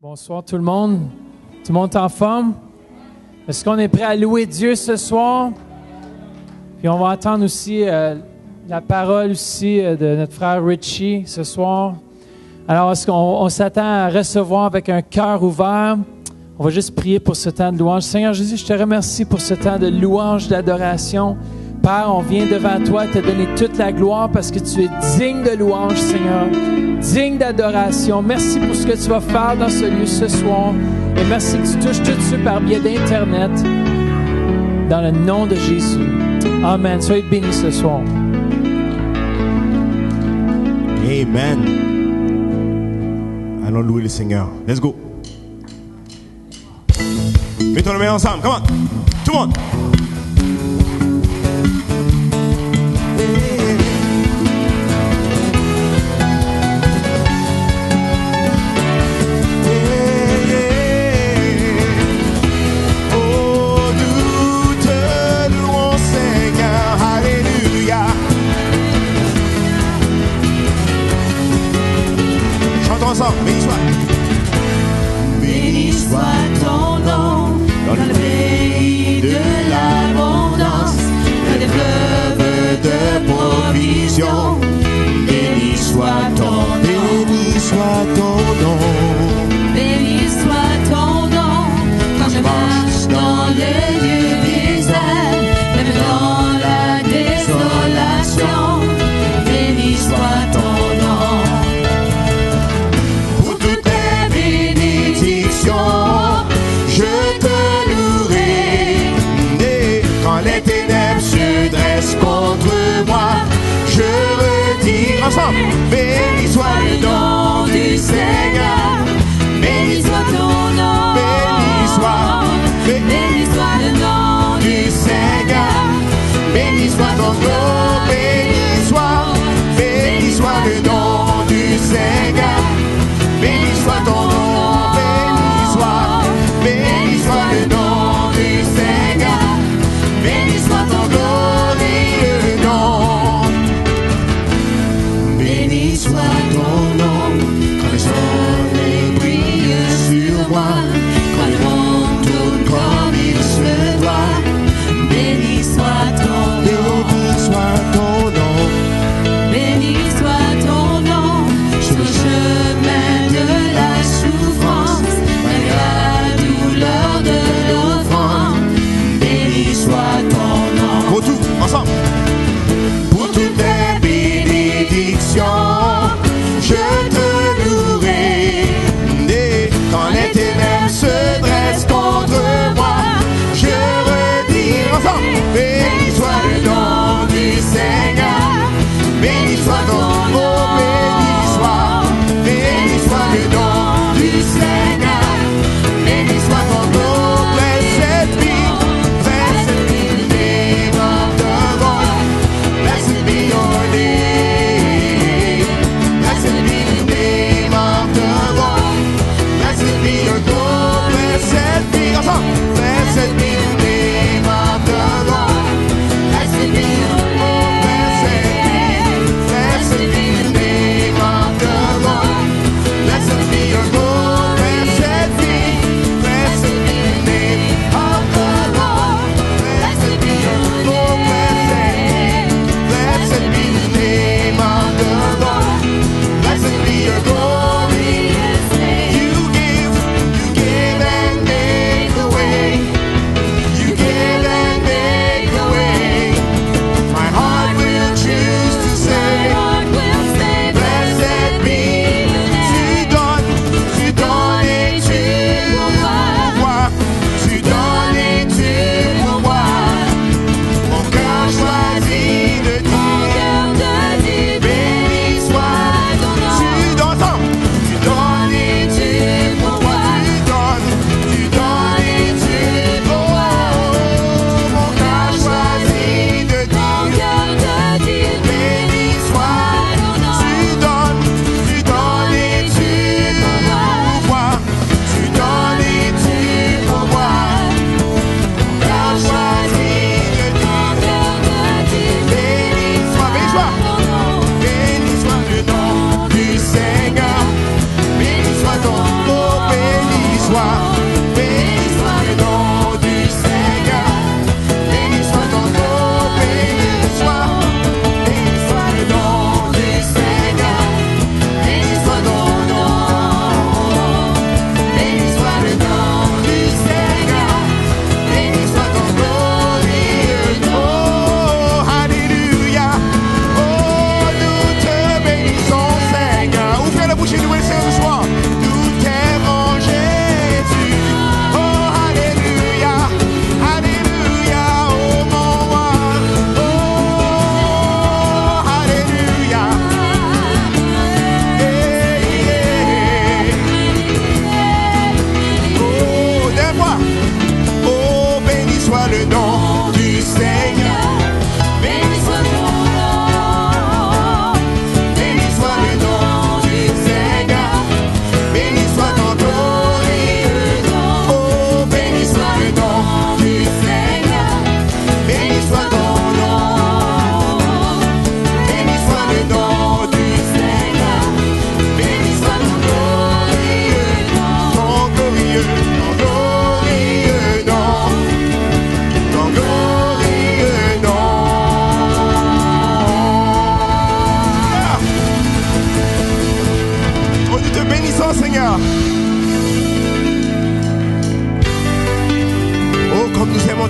Bonsoir tout le monde. Tout le monde est en forme? Est-ce qu'on est prêt à louer Dieu ce soir? Puis on va entendre aussi la parole aussi de notre frère Richie ce soir. Alors, est-ce qu'on s'attend à recevoir avec un cœur ouvert? On va juste prier pour ce temps de louange. Seigneur Jésus, je te remercie pour ce temps de louange, d'adoration. Père, on vient devant toi te donner toute la gloire parce que tu es digne de louange, Seigneur. Digne d'adoration. Merci pour ce que tu vas faire dans ce lieu ce soir. Et merci que tu touches tout ça par biais d'Internet. Dans le nom de Jésus. Amen. Soyez bénis ce soir. Amen. Allons louer le Seigneur. Let's go. Mettons les mains ensemble. Come on. Tout le monde. Béni soit. Béni soit ton nom dans le pays de l'abondance, dans des fleuves de provision. Béni soit ton nom. Béni soit ton nom. Béni soit ton nom quand je marche dans les lieux déserts, même dans la désolation. Béni soit ton nom. Je te louerai. Et quand les ténèbres se dressent contre moi, je retire ensemble. Béni soit le nom du Seigneur. Béni soit ton nom. Béni soit le nom du Seigneur. Béni soit ton nom. Béni soit le nom du Seigneur. Béni soit ton nom. Béni soit le nom du Seigneur. Béni soit ton glorieux nom. Béni soit ton nom. Quand le soleil brille sur moi, quand le monde tourne comme il se doit. Béni soit ton nom. Béni soit ton nom. Béni soit ton nom. Sur le chemin de la souffrance, l'heure de l'offrande, béni soit ton nom. Pour tout, ensemble. Pour toutes tes bénédictions, je te louerai. Et quand les ténèbres se dressent contre moi, je redis ensemble. Béni soit le nom du Seigneur. Béni soit ton nom. Béni soit le nom du Seigneur. Béni soit ton nom, blessed be the name of the Lord. Blessed be your name. Blessed be the name of the Lord. Blessed be your God. Blessed be, ensemble. Blessed be the name of the Lord. Blessed be your God. Blessed be the name of the Lord. Blessed be your God. Blessed be. Blessed be the name of the Lord. Blessed be your Lord. Blessed be the name of the Lord. Blessed be your glorious name. You give and make a way.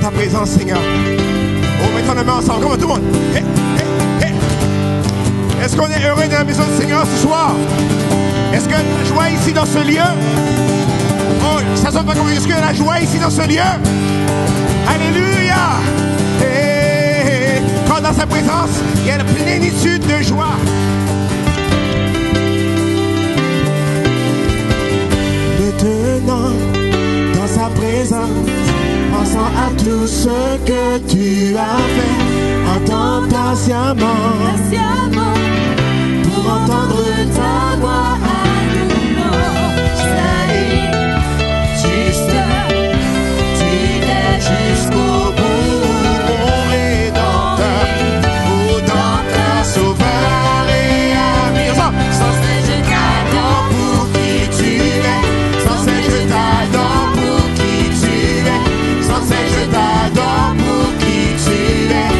ta présence, Seigneur. Oh, mettons les mains ensemble. Comment tout le monde? Hey, hey, hey. Est-ce qu'on est heureux dans la maison du Seigneur ce soir? Est-ce qu'il y a de la joie ici dans ce lieu? Oh, ça sonne pas comme... Est-ce qu'il y a de la joie ici dans ce lieu? Alléluia! Hey, hey. Quand dans sa présence, il y a une plénitude de joie. Maintenant, dans sa présence, pensant à tout ce que tu as fait, attends patiemment, pour entendre ta voix à nouveau. Salut, juste, tu es jusqu'au bout, mon rédempteur, audanteur, sauveur et ami. Sans cesse je t'adore pour qui tu es, sans cesse je t'adore pour qui tu es, sans cesse je t'adore pour qui tu es,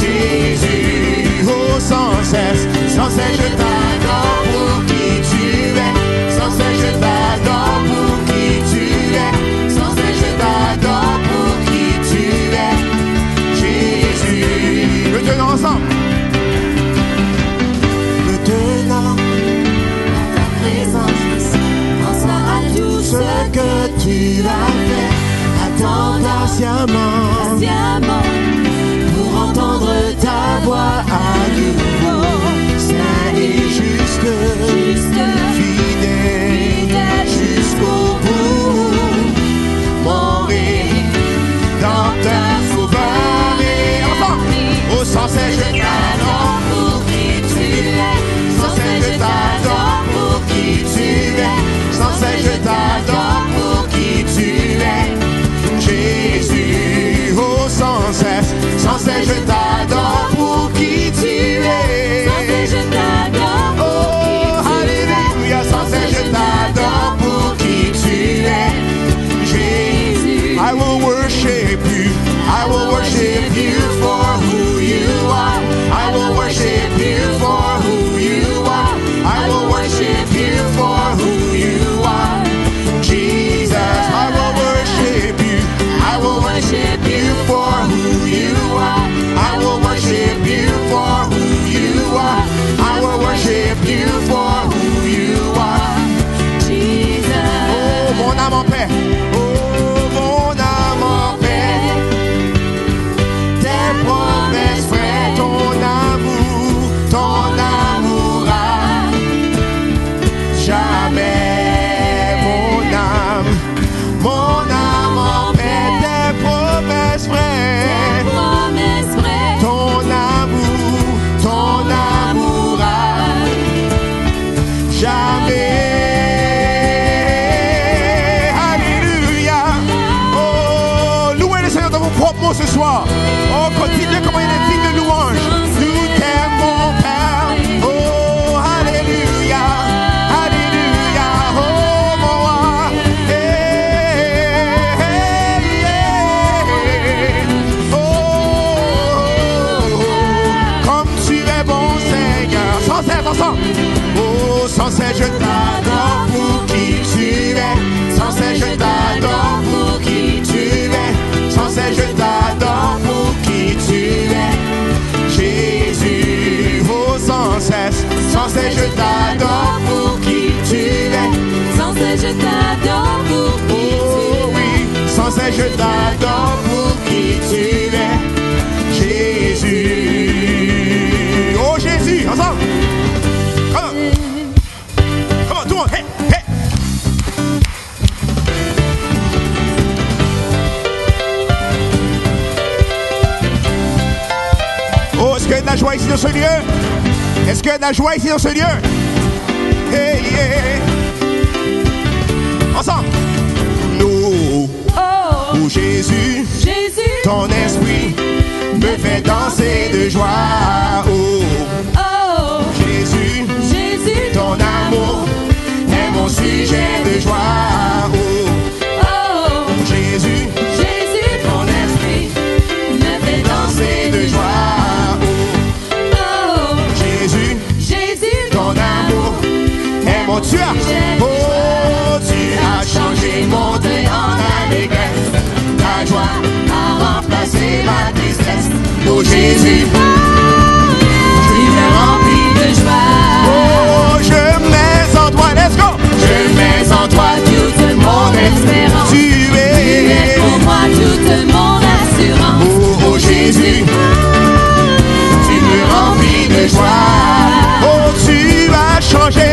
Jésus, oh sans cesse je t'adore pour qui tu es, sans cesse je t'adore pour qui tu es, sans cesse je t'adore pour qui tu es, Jésus. Maintenant ensemble. Maintenant, dans ta présence, pensant à tout ce que tu as fait, attends patiemment, pour entendre ta voix à nouveau. Saint et juste, fidèle, jusqu'au bout, mon rédempteur, sauveur et enfant. Oh, sans cesse je t'adore pour qui tu es, sans cesse je t'adore pour qui tu es, sans cesse je t'adore pour qui tu es, Jésus. Oh, sans cesse je t'adore pour qui tu es. Oh, alléluia, sans cesse je t'adore pour qui tu es, Jésus. I will worship you, I will worship you for who you are. I will worship you for who you are. I will worship you for who you are, Jesus. I will worship you, I will worship you for who you are. I will worship you for who you are. I will worship you for who you are, Jesus. Oh, mon âme en paix. Oh, mon âme en paix. Tes promesses vraies, ton amour a jamais. Mon âme en paix. Tes promesses vraies, ton amour a jamais. Alléluia. Oh, louez le Seigneur dans vos propres mots ce soir. Oh, continuez comment il est digne de louange. Nous t'aimons, Père. Oh, alléluia. Alléluia. Oh, mon roi. Hey, hey, hey. Oh, comme tu es bon, Seigneur. Sans cesse, ensemble. Oh, sans cesse je t'adore pour qui tu es. Sans cesse je t'adore pour qui tu es. Sans cesse je t'adore pour qui tu es, Jésus. Oh, sans cesse je t'adore pour qui tu es. Sans cesse je t'adore pour qui tu es. Oh oui, sans cesse je t'adore pour qui tu es, Jésus. Oh Jésus, ensemble. Come on, tout le monde. Hey, hey. Oh, est-ce qu'il y a de la joie ici dans ce lieu? Est-ce qu'il y a de la joie ici dans ce lieu? Hey, yeah. Ensemble. Nous, oh Jésus, ton esprit me fait danser de joie. Oh, Jésus, ton amour est mon sujet de joie. Oh, Jésus, ton esprit me fait danser de joie. Oh, Jésus, ton amour est mon tueur. Oh, tu as changé mon deuil en allégresse. Ta joie a Jésus. Tu me remplis de joie. Oh, je mets en toi, let's go. Je mets en toi toute mon espérance. Tu Tu es es, pour moi toute mon assurance. oh, oh Jésus, tu me remplis de joie. Oh, tu as changé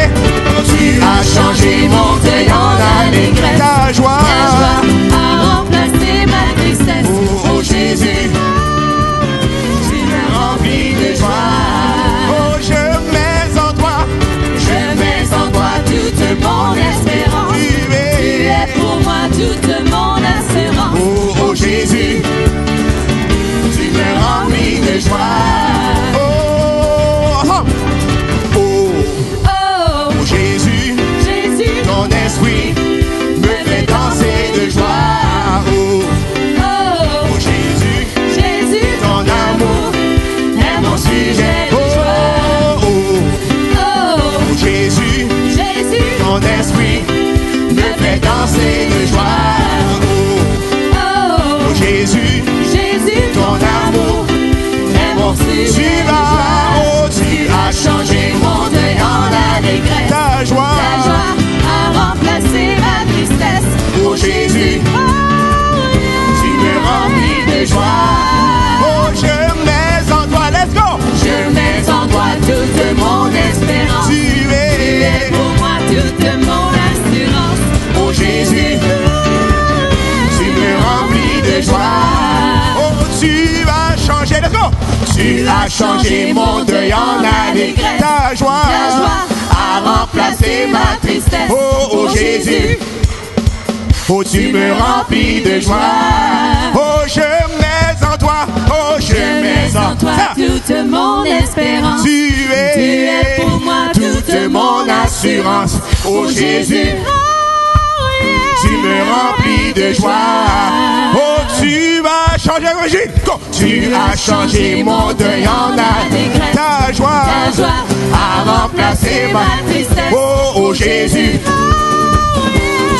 Mon deuil en allégresse. ta joie. Ta joie a remplacé ma tristesse. Oh, oh Jésus, tu me remplis de joie. Oh, je mets en toi, Je mets en toi toute mon espérance. tu Tu es, es pour moi toute mon assurance. oh, oh Jésus, tu me remplis de joie. Oh, oh, oh, Oh, oh Jésus, Jésus, ton esprit me fait danser de joie. Oh, oh, oh Jésus, Jésus, ton amour est mon sujet oh, de joie. oh, Oh, oh Jésus, Jésus, ton esprit me fait danser de joie. Oh, oh, oh Jésus, Jésus, ton amour est mon sujet tu de as, joie. oh, tu as changé Mon deuil en allégresse. ta joie. Ta joie a remplacé ma tristesse. Oh Jésus, tu me remplis de joie. Oh, je mets en toi, let's go. Je mets en toi toute mon espérance. Tu Tu es es, pour moi toute mon assurance. oh Jésus, tu me remplis de joie. Oh, tu as changé, let's go. Tu as changé mon deuil en allégresse. Ta joie Ta joie a remplacé ma tristesse. Oh, oh Jésus, oh tu me remplis de joie. Oh, je mets en toi, oh je mets en toi. toute mon espérance. Tu es es pour moi toute mon assurance. Oh Jésus, tu me remplis de joie. Oh, tu as changé, Roger. Tu as changé mon deuil en allégresse. Ta joie Ta joie a remplacé ma tristesse. Oh, oh Jésus,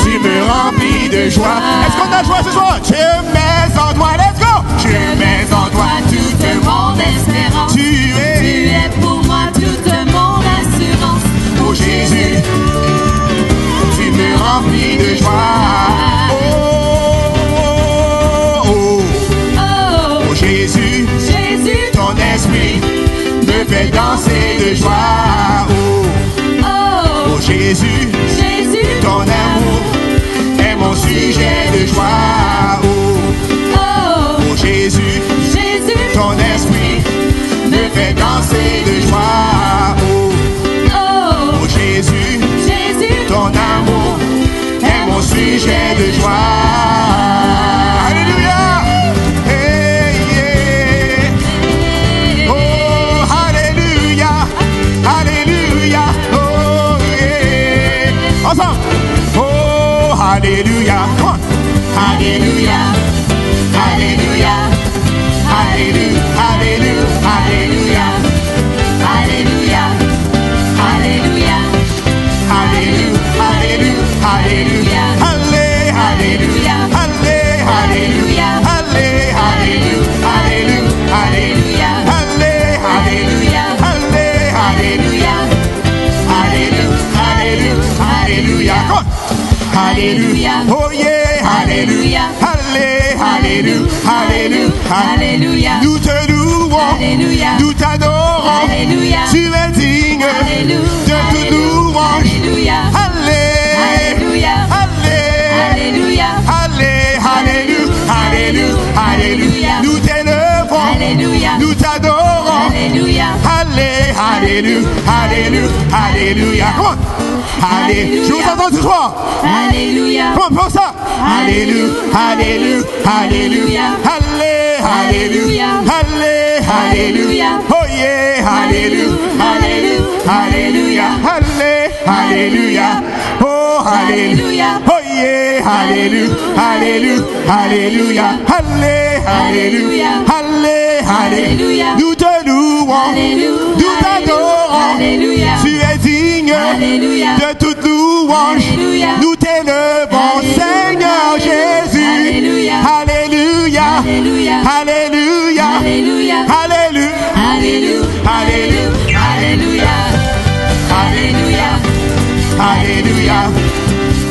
tu me remplis de joie. Est-ce qu'on a joie ce soir? Je mets en toi, let's go. Je mets en toi toute mon espérance. Tu Tu es, es pour moi toute mon assurance. oh Jésus, tu me remplis de joie. Oh, oh, oh, Oh, oh Jésus, Jésus, ton esprit me fait danser de joie. Oh, oh, oh Jésus, Jésus, ton amour est mon sujet de joie. Oh, oh, oh Jésus, Jésus, ton esprit me fait danser de joie. Oh, oh, oh Jésus, Jésus, ton amour est mon sujet de joie. Alléluia. Hey, yeah. Oh, alléluia. Alléluia. Oh, yeah. Ensemble. Oh, alléluia. Come on. Alléluia. Alléluia. Alléluia. Alléluia. Alléluia. Alléluia, Alléluia. Alléluia. Alléluia. Alléluia. Alléluia. Alléluia. Alléluia. Alléluia. Alléluia. Alléluia. Alléluia. Oh yeah. Alléluia. Alléluia. Alléluia, Nous te louons. Alléluia, Nous t'adorons. Alléluia, Tu es digne Alléluia, de toute louange. Alléluia, Alléluia. Alléluia, Alléluia. Alléluia. Nous t'élevons. Alléluia, Nous t'adorons. Alléluia, Alléluia. Alléluia. Comment? Alléluia. Je vous entends ce soir. Alléluia, Comment on fait ça? Alléluia. Alléluia. Alléluia. Alléluia. Oh yeah. Alléluia. Alléluia. Oh Alléluia. Oh yeah. Alléluia. Alléluia. Nous te louons. Nous t'adorons. Alléluia, Tu es digne Alléluia, de toute louange. Alléluia. Nous t'élevons, Alléluia. Seigneur Jésus. Alléluia. Alléluia. Alléluia, Alléluia. Alléluia, Alléluia.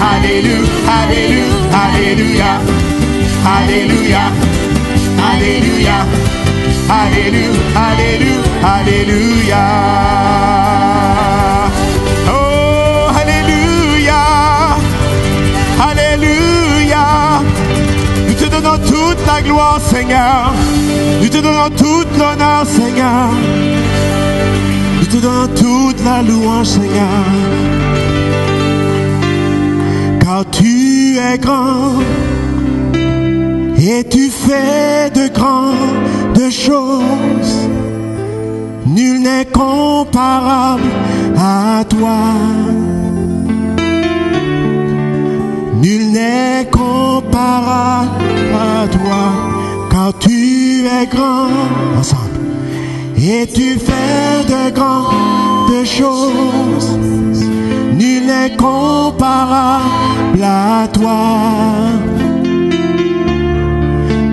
Alléluia. Alléluia. Alléluia. Alléluia. Alléluia. Alléluia. Alléluia. Alléluia. Oh, Alléluia. Alléluia. Nous te donnons toute la gloire, Seigneur. Nous te donnons toute l'honneur, Seigneur. Nous te donnons toute la louange, Seigneur. Car tu es grand et tu fais de grandes choses. Nul n'est comparable à toi. Nul n'est comparable à toi. Car tu es grand, ensemble, et tu fais de grandes choses. Nul n'est comparable à toi.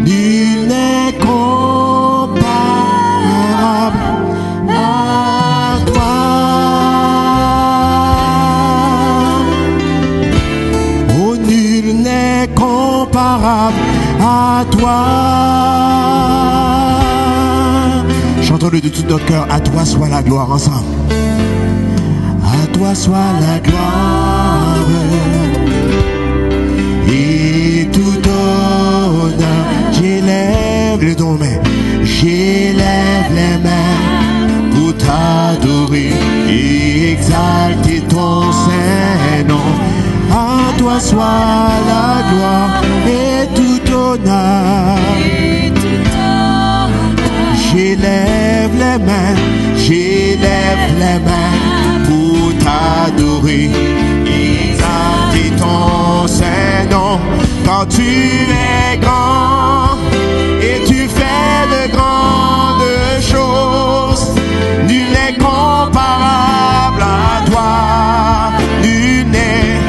Nul n'est comparable à toi. Oh, nul n'est comparable à toi. Chantons-le de tout notre cœur. À toi soit la gloire, ensemble. À toi soit la gloire et tout honneur. J'élève les deux mains, j'élève les mains pour t'adorer et exalter ton Saint-Nom. À toi soit la gloire et tout honneur. J'élève les mains, j'élève les mains pour t'adorer, exalter ton Saint-Nom. Quand tu es grand et tu fais de grandes choses, nul n'est comparable à toi. Nul n'est,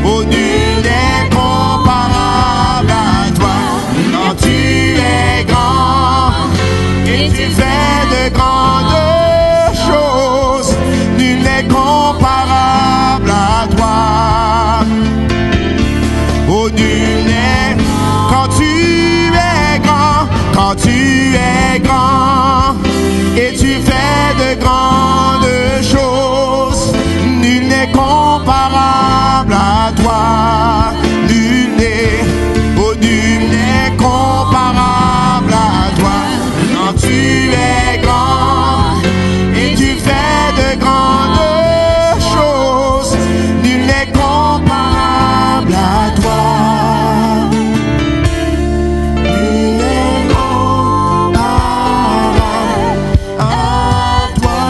oh nul n'est comparable à toi. Quand tu es grand et tu fais de grandes choses, nul n'est comparable à toi. Oh, nul n'est, quand tu es grand, quand tu es grand, et tu fais de grandes choses, nul n'est comparable à toi. Nul n'est, oh, nul n'est comparable à toi. Quand tu es grand, et tu fais de grandes choses, nul n'est comparable à toi. Nul n'est comparable à toi.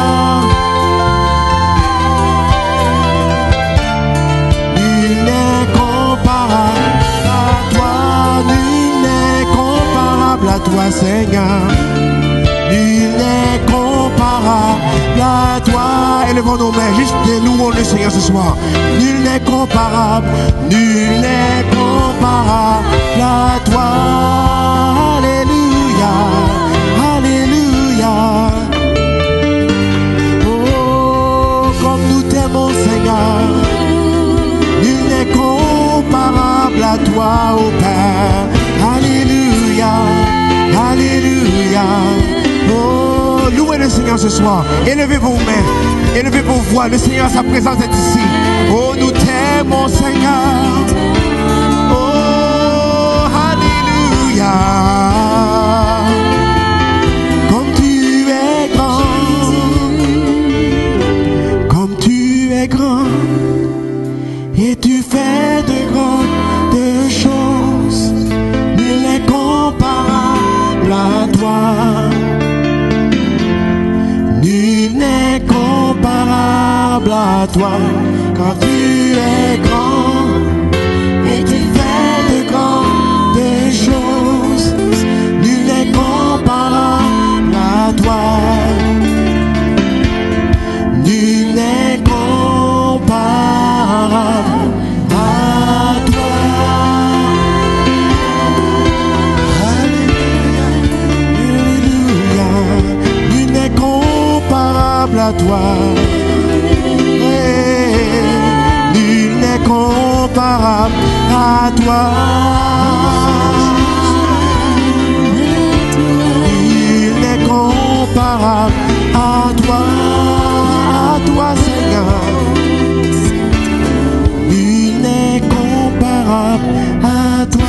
Nul n'est comparable à toi. Nul n'est comparable à toi, Seigneur. Nul n'est comparable à toi. Élevons nos mains, juste louons le Seigneur ce soir. Nul n'est comparable, nul n'est comparable à toi. Alléluia, alléluia. Oh, comme nous t'aimons, Seigneur. Nul n'est comparable à toi, ô Père. Alléluia, alléluia. Oh, louez le Seigneur ce soir. Élevez vos mains, élevez vos voix. Le Seigneur, sa présence est ici. Oh, nous t'aimons, Seigneur. Oh, alléluia. Comme tu es grand, comme tu es grand, et tu fais de grandes choses. Nul n'est comparable à toi. Nul n'est comparable à toi. Quand tu es grand et tu fais de grandes choses, nul n'est comparable à toi. Nul n'est comparable à toi. Alléluia, alléluia. Nul n'est comparable à toi. Nul n'est à toi. Il n'est comparable à toi Seigneur. Il n'est comparable à toi.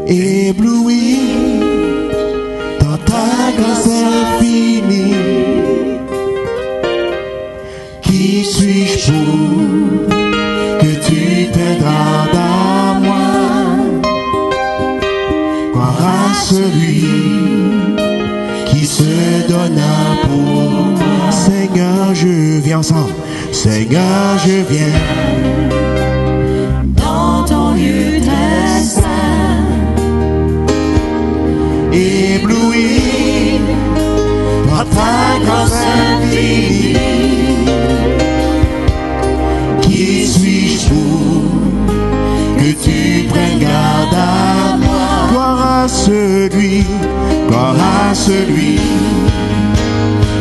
Ébloui dans ta grâce infinie. Qui suis-je pour que tu t'aideras à moi? Croire à celui qui se donna pour moi. Seigneur, je viens ensemble. Seigneur, je viens dans ton lieu très saint. Ébloui par ta grâce infinie. Qui suis-je pour que tu prennes garde à moi? Gloire à celui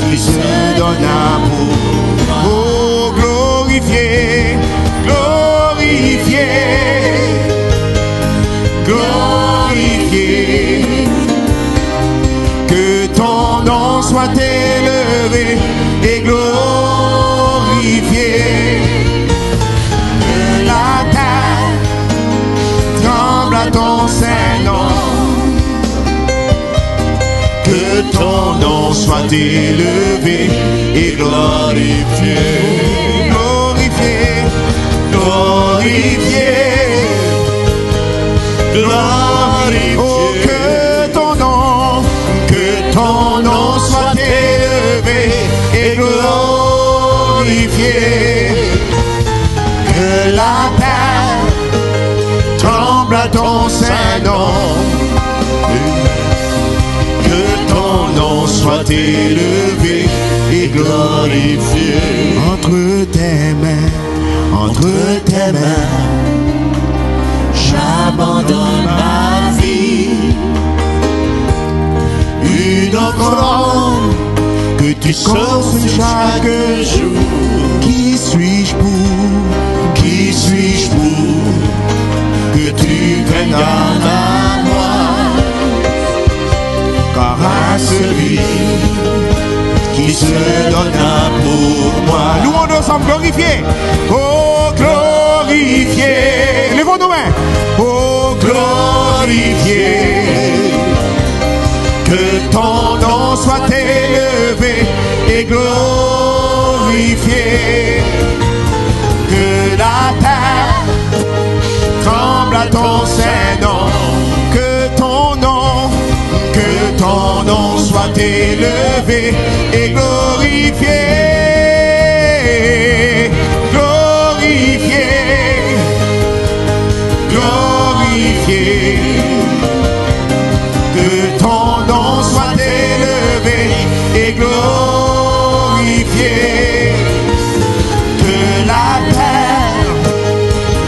qui se donne amour. Oh, glorifié, glorifié, glorifié. Que ton nom soit élevé et glorifié. Que la terre tremble à ton saint nom. Que ton nom soit élevé et glorifié. Glorifié, glorifié, glorifié. Oh, que ton nom soit élevé et glorifié. Que la terre tremble à ton saint nom. Que ton nom soit élevé et glorifié. Entre tes mains, J'abandonne ma vie. une offrande que tu consommes chaque jour. Qui suis-je pour que tu prennes garde à moi? Car à celui qui se donna pour moi. Louons ensemble, glorifié. Oh, glorifié. Lèvons nos mains. Oh, glorifié. Que ton nom soit élevé et glorifié. Que la terre tremble à ton saint nom. Que ton nom soit élevé et glorifié. Glorifié, glorifié. Que ton nom soit élevé et glorifié. Que la terre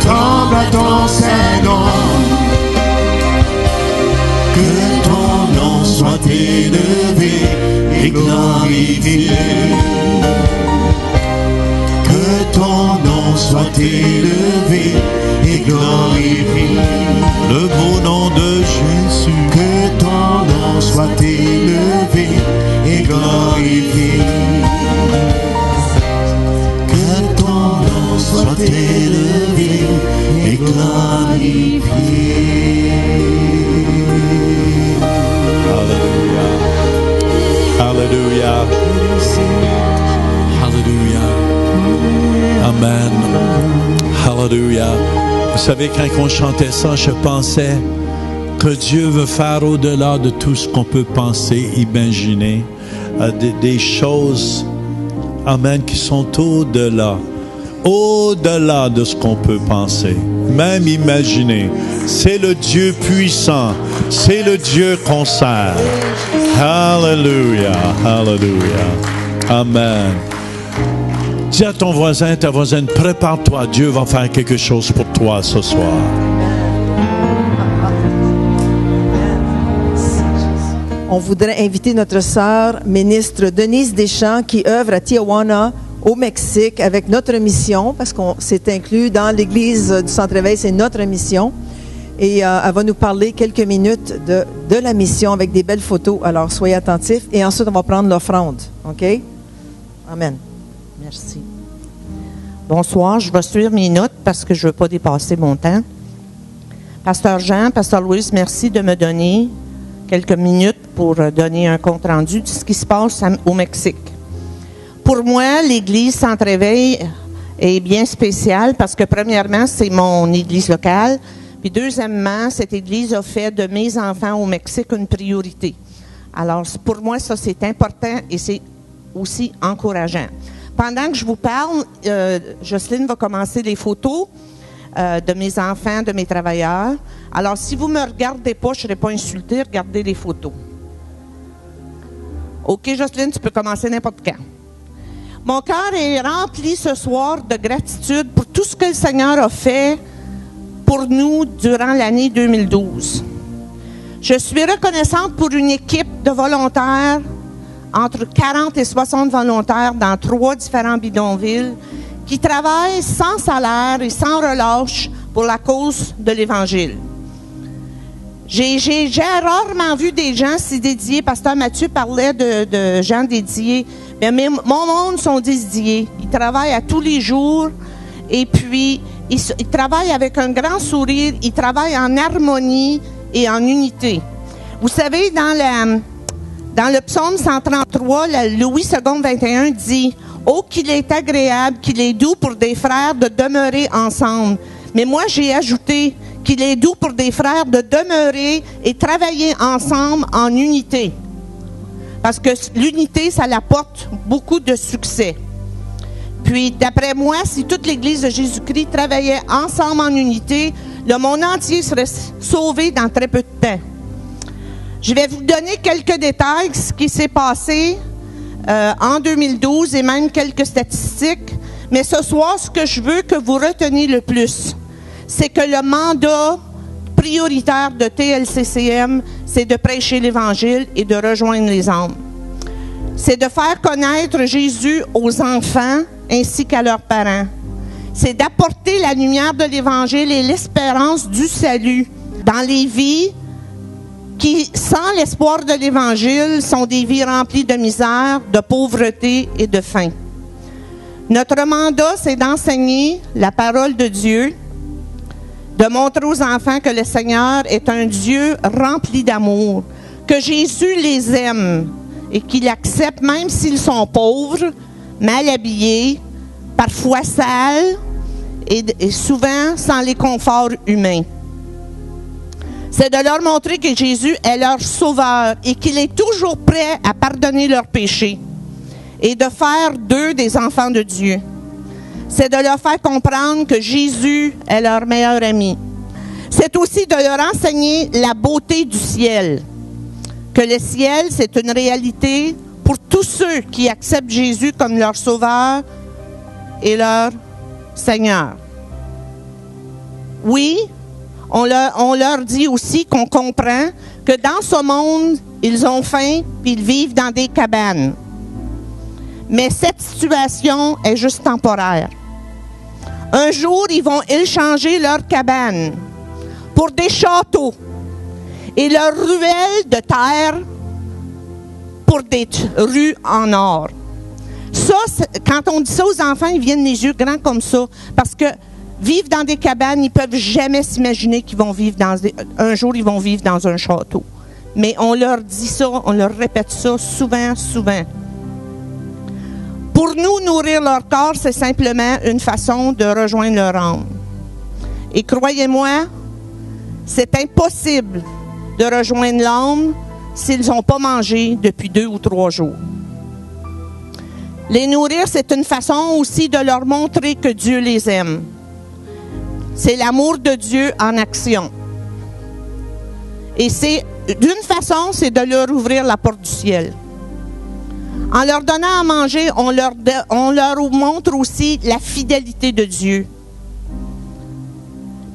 tremble à ton saint nom. Que ton nom soit élevé et glorifié. Que ton nom soit élevé et glorifié. Le beau nom de Jésus. Que ton nom soit élevé et glorifié. Que ton nom soit élevé et glorifié. Hallelujah. Hallelujah. Hallelujah. Amen. Hallelujah. Vous savez, quand on chantait ça, je pensais que Dieu veut faire au-delà de tout ce qu'on peut penser, imaginer, des choses, amen, qui sont au-delà. au-delà de ce qu'on peut penser, même imaginer. C'est le Dieu puissant, c'est le Dieu qu'on sert. Alléluia, alléluia. Amen. Dis à ton voisin, ta voisine, prépare-toi, Dieu va faire quelque chose pour toi ce soir. On voudrait inviter notre sœur ministre Denise Deschamps qui œuvre à Tijuana, au Mexique, avec notre mission, parce qu'on s'est inclus dans l'église du Centre-Éveil, c'est notre mission. Et elle va nous parler quelques minutes de la mission avec des belles photos. Alors, soyez attentifs. Et ensuite, on va prendre l'offrande. OK? Amen. Merci. Bonsoir, je vais suivre mes notes parce que je ne veux pas dépasser mon temps. Pasteur Jean, Pasteur Louise, merci de me donner quelques minutes pour donner un compte-rendu de ce qui se passe au Mexique. Pour moi, l'église Centre-Éveil est bien spéciale parce que premièrement, c'est mon église locale. Puis deuxièmement, cette église a fait de mes enfants au Mexique une priorité. Alors, pour moi, ça, c'est important et c'est aussi encourageant. Pendant que je vous parle, Jocelyne va commencer les photos de mes enfants, de mes travailleurs. Alors, si vous ne me regardez pas, je ne serai pas insultée, regardez les photos. OK, Jocelyne, tu peux commencer n'importe quand. Mon cœur est rempli ce soir de gratitude pour tout ce que le Seigneur a fait pour nous durant l'année 2012. Je suis reconnaissante pour une équipe de volontaires, entre 40 et 60 volontaires dans 3 différents bidonvilles, qui travaillent sans salaire et sans relâche pour la cause de l'Évangile. J'ai rarement vu des gens si dédiés. Pasteur Mathieu parlait de gens dédiés. Mais mon monde sont dédiés. Ils travaillent à tous les jours et puis ils travaillent avec un grand sourire. Ils travaillent en harmonie et en unité. Vous savez, dans le psaume 133, Louis II 21 dit « Oh, qu'il est agréable, qu'il est doux pour des frères de demeurer ensemble. » Mais moi, j'ai ajouté qu'il est doux pour des frères de demeurer et travailler ensemble en unité. Parce que l'unité, ça apporte beaucoup de succès. Puis, d'après moi, si toute l'Église de Jésus-Christ travaillait ensemble en unité, le monde entier serait sauvé dans très peu de temps. Je vais vous donner quelques détails de ce qui s'est passé en 2012 et même quelques statistiques. Mais ce soir, ce que je veux que vous reteniez le plus, c'est que le mandat prioritaire de TLCCM, c'est de prêcher l'Évangile et de rejoindre les âmes. C'est de faire connaître Jésus aux enfants ainsi qu'à leurs parents. C'est d'apporter la lumière de l'Évangile et l'espérance du salut dans les vies qui, sans l'espoir de l'Évangile, sont des vies remplies de misère, de pauvreté et de faim. Notre mandat, c'est d'enseigner la parole de Dieu, de montrer aux enfants que le Seigneur est un Dieu rempli d'amour, que Jésus les aime et qu'il accepte même s'ils sont pauvres, mal habillés, parfois sales et souvent sans les conforts humains. C'est de leur montrer que Jésus est leur sauveur et qu'il est toujours prêt à pardonner leurs péchés et de faire d'eux des enfants de Dieu. C'est de leur faire comprendre que Jésus est leur meilleur ami. C'est aussi de leur enseigner la beauté du ciel. Que le ciel, c'est une réalité pour tous ceux qui acceptent Jésus comme leur sauveur et leur Seigneur. Oui, on leur dit aussi qu'on comprend que dans ce monde, ils ont faim et ils vivent dans des cabanes. Mais cette situation est juste temporaire. Un jour, ils vont échanger leurs cabanes pour des châteaux et leurs ruelles de terre pour des rues en or. Ça, quand on dit ça aux enfants, ils viennent les yeux grands comme ça. Parce que vivre dans des cabanes, ils ne peuvent jamais s'imaginer qu'ils vont vivre un jour, ils vont vivre dans un château. Mais on leur dit ça, on leur répète ça souvent, souvent. Pour nous, nourrir leur corps, c'est simplement une façon de rejoindre leur âme. Et croyez-moi, c'est impossible de rejoindre l'âme s'ils n'ont pas mangé depuis 2 ou 3 jours. Les nourrir, c'est une façon aussi de leur montrer que Dieu les aime. C'est l'amour de Dieu en action. Et c'est, d'une façon, c'est de leur ouvrir la porte du ciel. En leur donnant à manger, on leur montre aussi la fidélité de Dieu.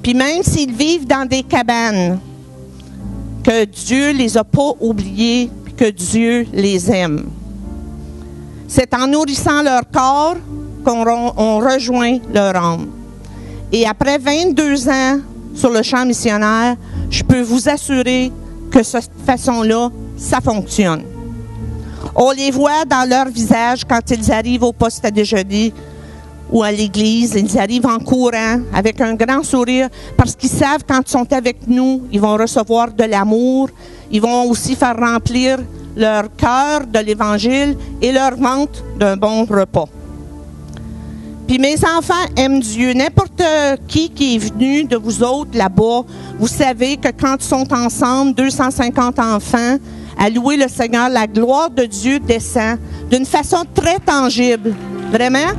Puis même s'ils vivent dans des cabanes, que Dieu les a pas oubliés, que Dieu les aime. C'est en nourrissant leur corps qu'on rejoint leur âme. Et après 22 ans sur le champ missionnaire, je peux vous assurer que de cette façon-là, ça fonctionne. On les voit dans leur visage quand ils arrivent au poste à déjeuner ou à l'église. Ils arrivent en courant avec un grand sourire parce qu'ils savent quand ils sont avec nous, ils vont recevoir de l'amour. Ils vont aussi faire remplir leur cœur de l'Évangile et leur ventre d'un bon repas. Puis mes enfants aiment Dieu. N'importe qui est venu de vous autres là-bas, vous savez que quand ils sont ensemble, 250 enfants, à louer le Seigneur, la gloire de Dieu descend d'une façon très tangible. Vraiment?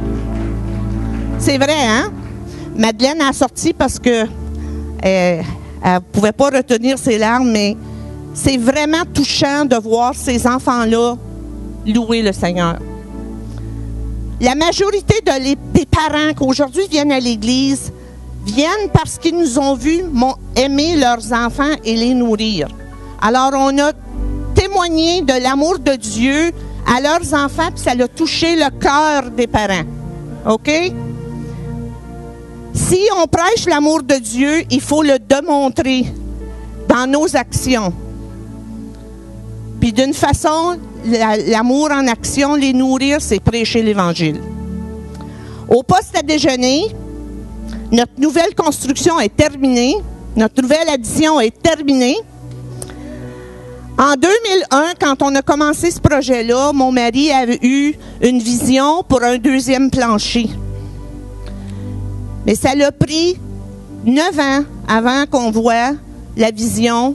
C'est vrai, hein? Madeleine a sorti parce que elle ne pouvait pas retenir ses larmes, mais c'est vraiment touchant de voir ces enfants-là louer le Seigneur. La majorité des parents qui aujourd'hui viennent à l'Église viennent parce qu'ils nous ont vus aimer leurs enfants et les nourrir. Alors, on a témoigné de l'amour de Dieu à leurs enfants, puis ça a touché le cœur des parents. OK? Si on prêche l'amour de Dieu, il faut le démontrer dans nos actions. Puis d'une façon, l'amour en action, les nourrir, c'est prêcher l'Évangile. Au poste à déjeuner, notre nouvelle construction est terminée. Notre nouvelle addition est terminée. En 2001, quand on a commencé ce projet-là, mon mari avait eu une vision pour un deuxième plancher. Mais ça l'a pris 9 ans avant qu'on voit la vision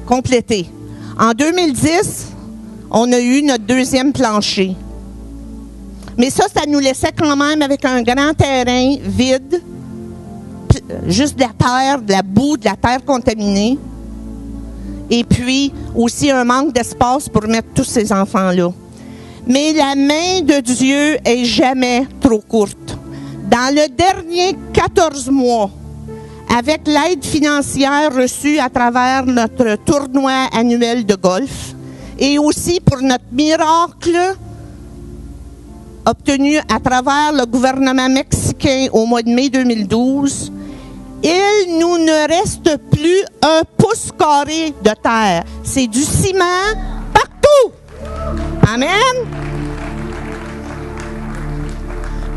complétée. En 2010, on a eu notre deuxième plancher. Mais ça nous laissait quand même avec un grand terrain vide, juste de la terre, de la boue, de la terre contaminée. Et puis aussi un manque d'espace pour mettre tous ces enfants-là. Mais la main de Dieu est jamais trop courte. Dans le dernier 14 mois, avec l'aide financière reçue à travers notre tournoi annuel de golf et aussi pour notre miracle obtenu à travers le gouvernement mexicain au mois de mai 2012, il nous ne reste plus un pouce carré de terre. C'est du ciment partout. Amen.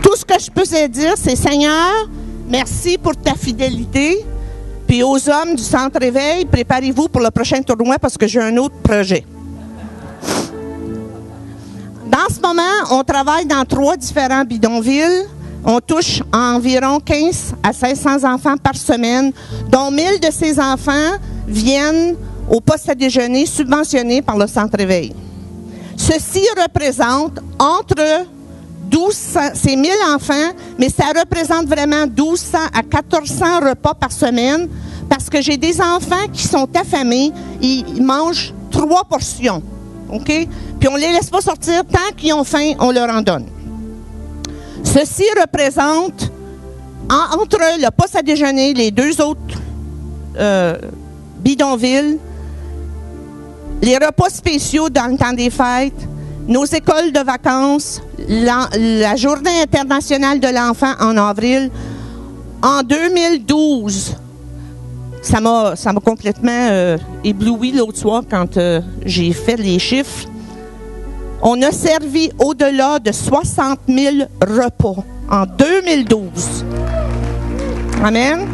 Tout ce que je peux te dire, c'est Seigneur, merci pour ta fidélité. Puis aux hommes du Centre Éveil, préparez-vous pour le prochain tournoi parce que j'ai un autre projet. Dans ce moment, on travaille dans 3 différents bidonvilles. On touche environ 15 à 500 enfants par semaine, dont 1000 de ces enfants viennent au poste à déjeuner subventionné par le Centre Éveil. Ceci représente entre 1200, c'est 1000 enfants, mais ça représente vraiment 1200 à 1400 repas par semaine parce que j'ai des enfants qui sont affamés, ils mangent 3 portions, OK? Puis on ne les laisse pas sortir tant qu'ils ont faim, on leur en donne. Ceci représente, entre le poste à déjeuner, les 2 autres bidonvilles, les repas spéciaux dans le temps des fêtes, nos écoles de vacances, la Journée internationale de l'enfant en avril. En 2012, ça m'a complètement ébloui l'autre soir quand j'ai fait les chiffres. On a servi au-delà de 60 000 repas en 2012. Amen.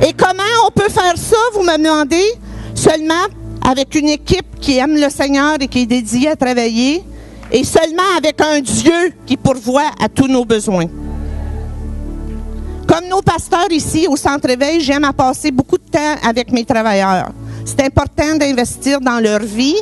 Et comment on peut faire ça, vous me demandez? Seulement avec une équipe qui aime le Seigneur et qui est dédiée à travailler, et seulement avec un Dieu qui pourvoit à tous nos besoins. Comme nos pasteurs ici au Centre Éveil, j'aime à passer beaucoup de temps avec mes travailleurs. C'est important d'investir dans leur vie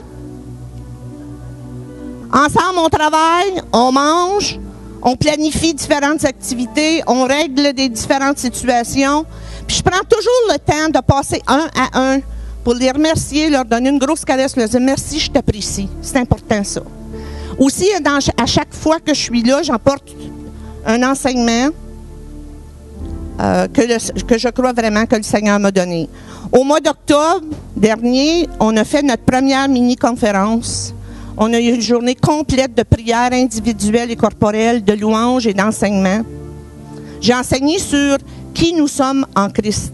Ensemble, on travaille, on mange, on planifie différentes activités, on règle des différentes situations. Puis je prends toujours le temps de passer un à un pour les remercier, leur donner une grosse caresse, leur dire merci, je t'apprécie. C'est important ça. Aussi, à chaque fois que je suis là, j'emporte un enseignement que je crois vraiment que le Seigneur m'a donné. Au mois d'octobre dernier, on a fait notre première mini-conférence. On a eu une journée complète de prières individuelles et corporelles, de louanges et d'enseignements. J'ai enseigné sur qui nous sommes en Christ.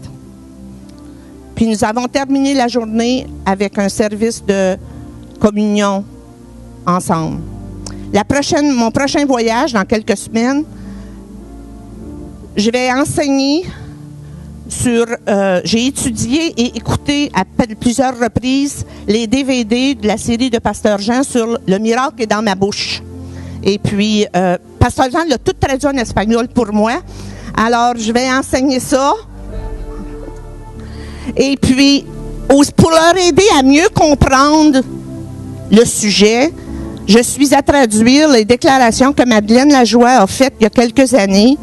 Puis nous avons terminé la journée avec un service de communion ensemble. Mon prochain voyage, dans quelques semaines, je vais enseigner sur... j'ai étudié et écouté à plusieurs reprises les DVD de la série de Pasteur Jean sur Le miracle est dans ma bouche. Et puis, Pasteur Jean l'a tout traduit en espagnol pour moi. Alors, je vais enseigner ça. Et puis, pour leur aider à mieux comprendre le sujet, je suis à traduire les déclarations que Madeleine Lajoie a faites il y a quelques années.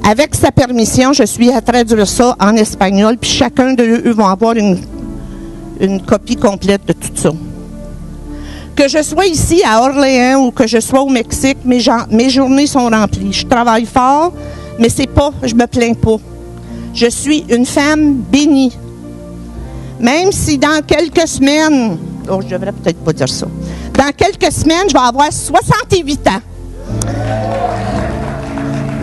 Avec sa permission, je suis à traduire ça en espagnol, puis chacun d'eux vont avoir une copie complète de tout ça. Que je sois ici à Orléans ou que je sois au Mexique, mes journées sont remplies. Je travaille fort, mais je me plains pas. Je suis une femme bénie. Même si dans quelques semaines, je devrais peut-être pas dire ça. Dans quelques semaines, je vais avoir 68 ans.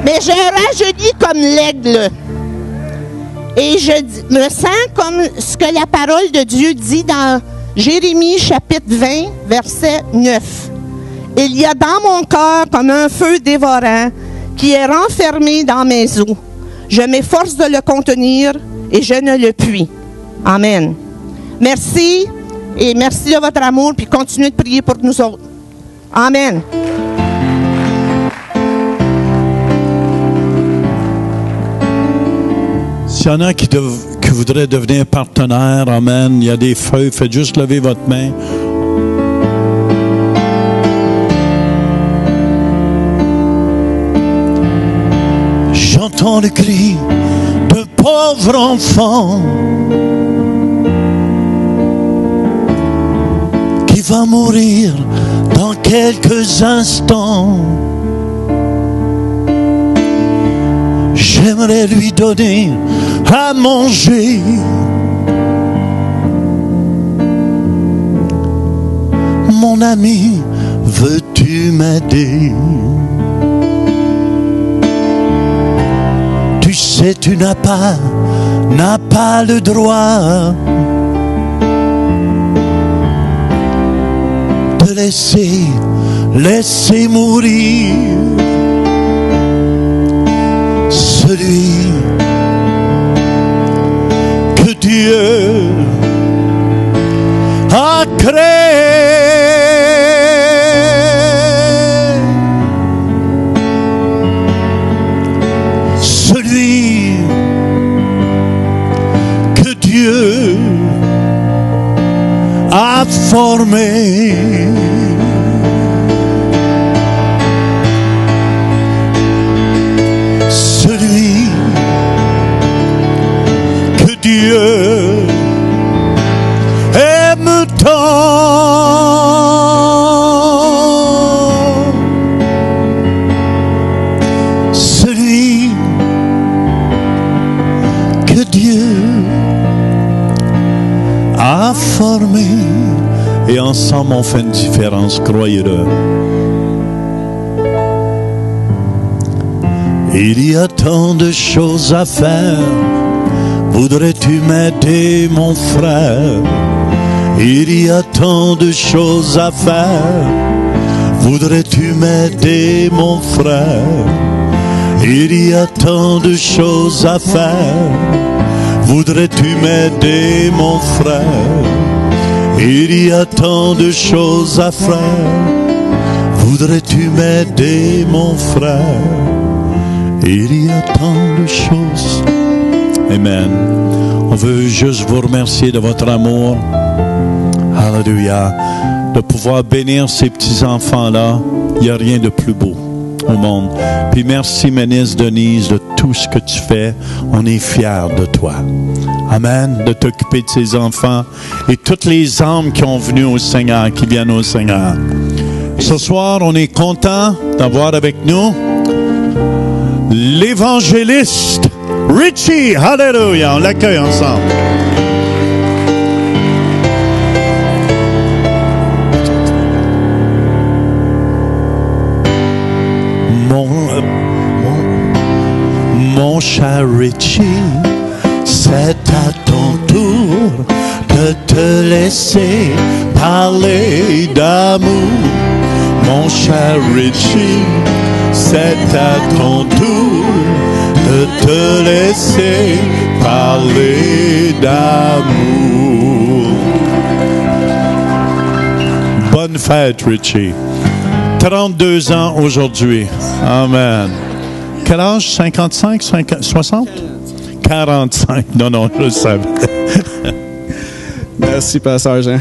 Mais je rajeunis comme l'aigle. Et je me sens comme ce que la parole de Dieu dit dans Jérémie chapitre 20, verset 9. Il y a dans mon cœur comme un feu dévorant qui est renfermé dans mes os. Je m'efforce de le contenir et je ne le puis. Amen. Merci et merci de votre amour, puis continuez de prier pour nous autres. Amen. S'il y en a qui voudraient devenir partenaires, amen, il y a des feuilles, faites juste lever votre main. J'entends le cri de pauvres enfants qui va mourir dans quelques instants. J'aimerais lui donner à manger. Mon ami, veux-tu m'aider? Tu sais, tu n'as pas le droit de laisser mourir celui que Dieu a créé. Celui que Dieu a formé. Celui que Dieu aime tant. Celui que Dieu a formé. Et ensemble on fait une différence, croyez-le. Il y a tant de choses à faire. Voudrais-tu m'aider, mon frère? Il y a tant de choses à faire. Voudrais-tu m'aider, mon frère? Il y a tant de choses à faire. Voudrais-tu m'aider, mon frère? Il y a tant de choses à faire. Voudrais-tu m'aider, mon frère? Il y a tant de choses. Amen. On veut juste vous remercier de votre amour. Alléluia. De pouvoir bénir ces petits-enfants-là, il n'y a rien de plus beau au monde. Puis merci, ministre Denise, de tout ce que tu fais. On est fiers de toi. Amen. De t'occuper de ces enfants et toutes les âmes qui ont venu au Seigneur, qui viennent au Seigneur. Ce soir, on est content d'avoir avec nous l'évangéliste Richie. Alléluia. On l'accueille ensemble. Mon cher Richie, c'est à ton tour de te laisser parler d'amour. Mon cher Richie, c'est à ton tour de te laisser parler d'amour. Bonne fête, Richie. 32 ans aujourd'hui. Amen. Quel âge? 55? 60? 45. Non, je le savais. Merci, Pasteur Jean.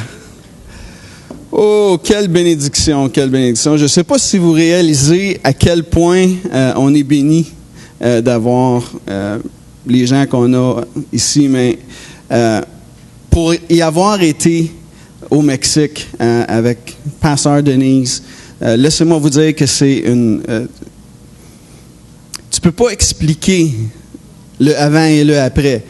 Oh, quelle bénédiction, quelle bénédiction. Je ne sais pas si vous réalisez à quel point on est béni d'avoir les gens qu'on a ici, mais pour y avoir été au Mexique avec Pasteur Denise, laissez-moi vous dire que c'est une... tu ne peux pas expliquer le avant et le après.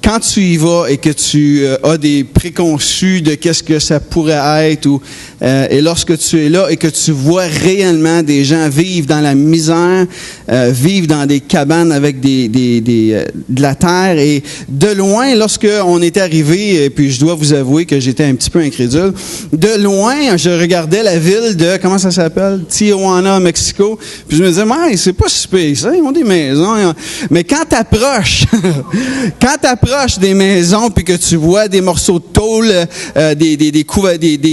Quand tu y vas et que tu as des préconçus de qu'est-ce que ça pourrait être, et lorsque tu es là et que tu vois réellement des gens vivre dans la misère, vivre dans des cabanes avec de la terre, et de loin, lorsque on est arrivé, et puis je dois vous avouer que j'étais un petit peu incrédule, de loin, je regardais la ville de, comment ça s'appelle? Tijuana, Mexico, puis je me disais, mais c'est pas si pire, ça, ils ont des maisons, mais quand t'approches, des maisons, puis que tu vois des morceaux de tôle, des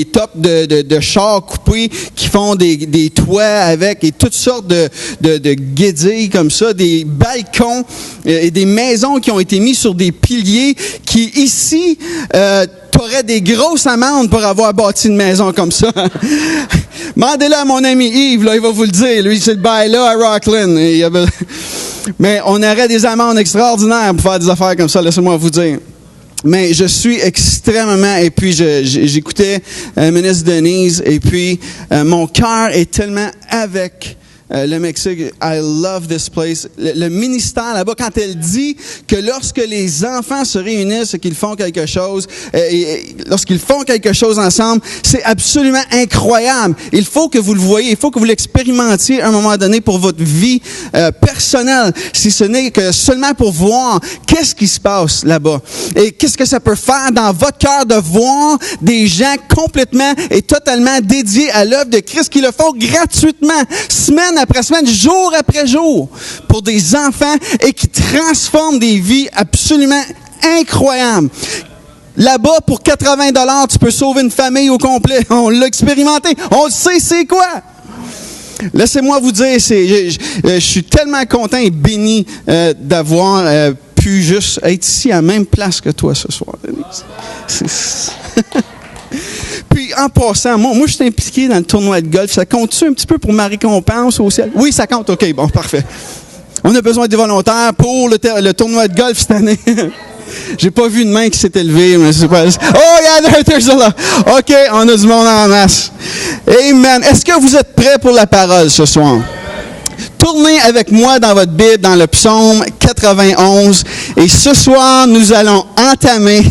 tops de chars coupés qui font des toits avec, et toutes sortes de guédilles comme ça, des balcons et des maisons qui ont été mis sur des piliers qui, ici, t'aurais des grosses amendes pour avoir bâti une maison comme ça. Demandez-le à mon ami Yves, là, il va vous le dire. Lui, c'est le bail-là à Rockland. Mais on aurait des amendes extraordinaires pour faire des affaires comme ça, laissez-moi vous dire. Mais je suis extrêmement, et puis j'écoutais ministre Denise, et puis mon cœur est tellement avec le Mexique. I love this place. Le ministère là-bas, quand elle dit que lorsque les enfants se réunissent et qu'ils font quelque chose, lorsqu'ils font quelque chose ensemble, c'est absolument incroyable. Il faut que vous le voyez, il faut que vous l'expérimentiez à un moment donné pour votre vie personnelle, si ce n'est que seulement pour voir qu'est-ce qui se passe là-bas. Et qu'est-ce que ça peut faire dans votre cœur de voir des gens complètement et totalement dédiés à l'œuvre de Christ qui le font gratuitement, semaine après semaine, jour après jour, pour des enfants et qui transforment des vies absolument incroyables. Là-bas, pour 80 $, tu peux sauver une famille au complet. On l'a expérimenté. On le sait, c'est quoi? Laissez-moi vous dire, je suis tellement content et béni d'avoir pu juste être ici à la même place que toi ce soir, Denise. Puis, en passant, moi, je suis impliqué dans le tournoi de golf. Ça compte-tu un petit peu pour ma récompense au ciel? Oui, ça compte. OK, bon, parfait. On a besoin de volontaires pour le tournoi de golf cette année. J'ai pas vu une main qui s'est élevée, mais c'est pas... Oh, yeah, there's a lot. OK, on a du monde en masse. Amen. Est-ce que vous êtes prêts pour la parole ce soir? Tournez avec moi dans votre Bible, dans le psaume 91. Et ce soir, nous allons entamer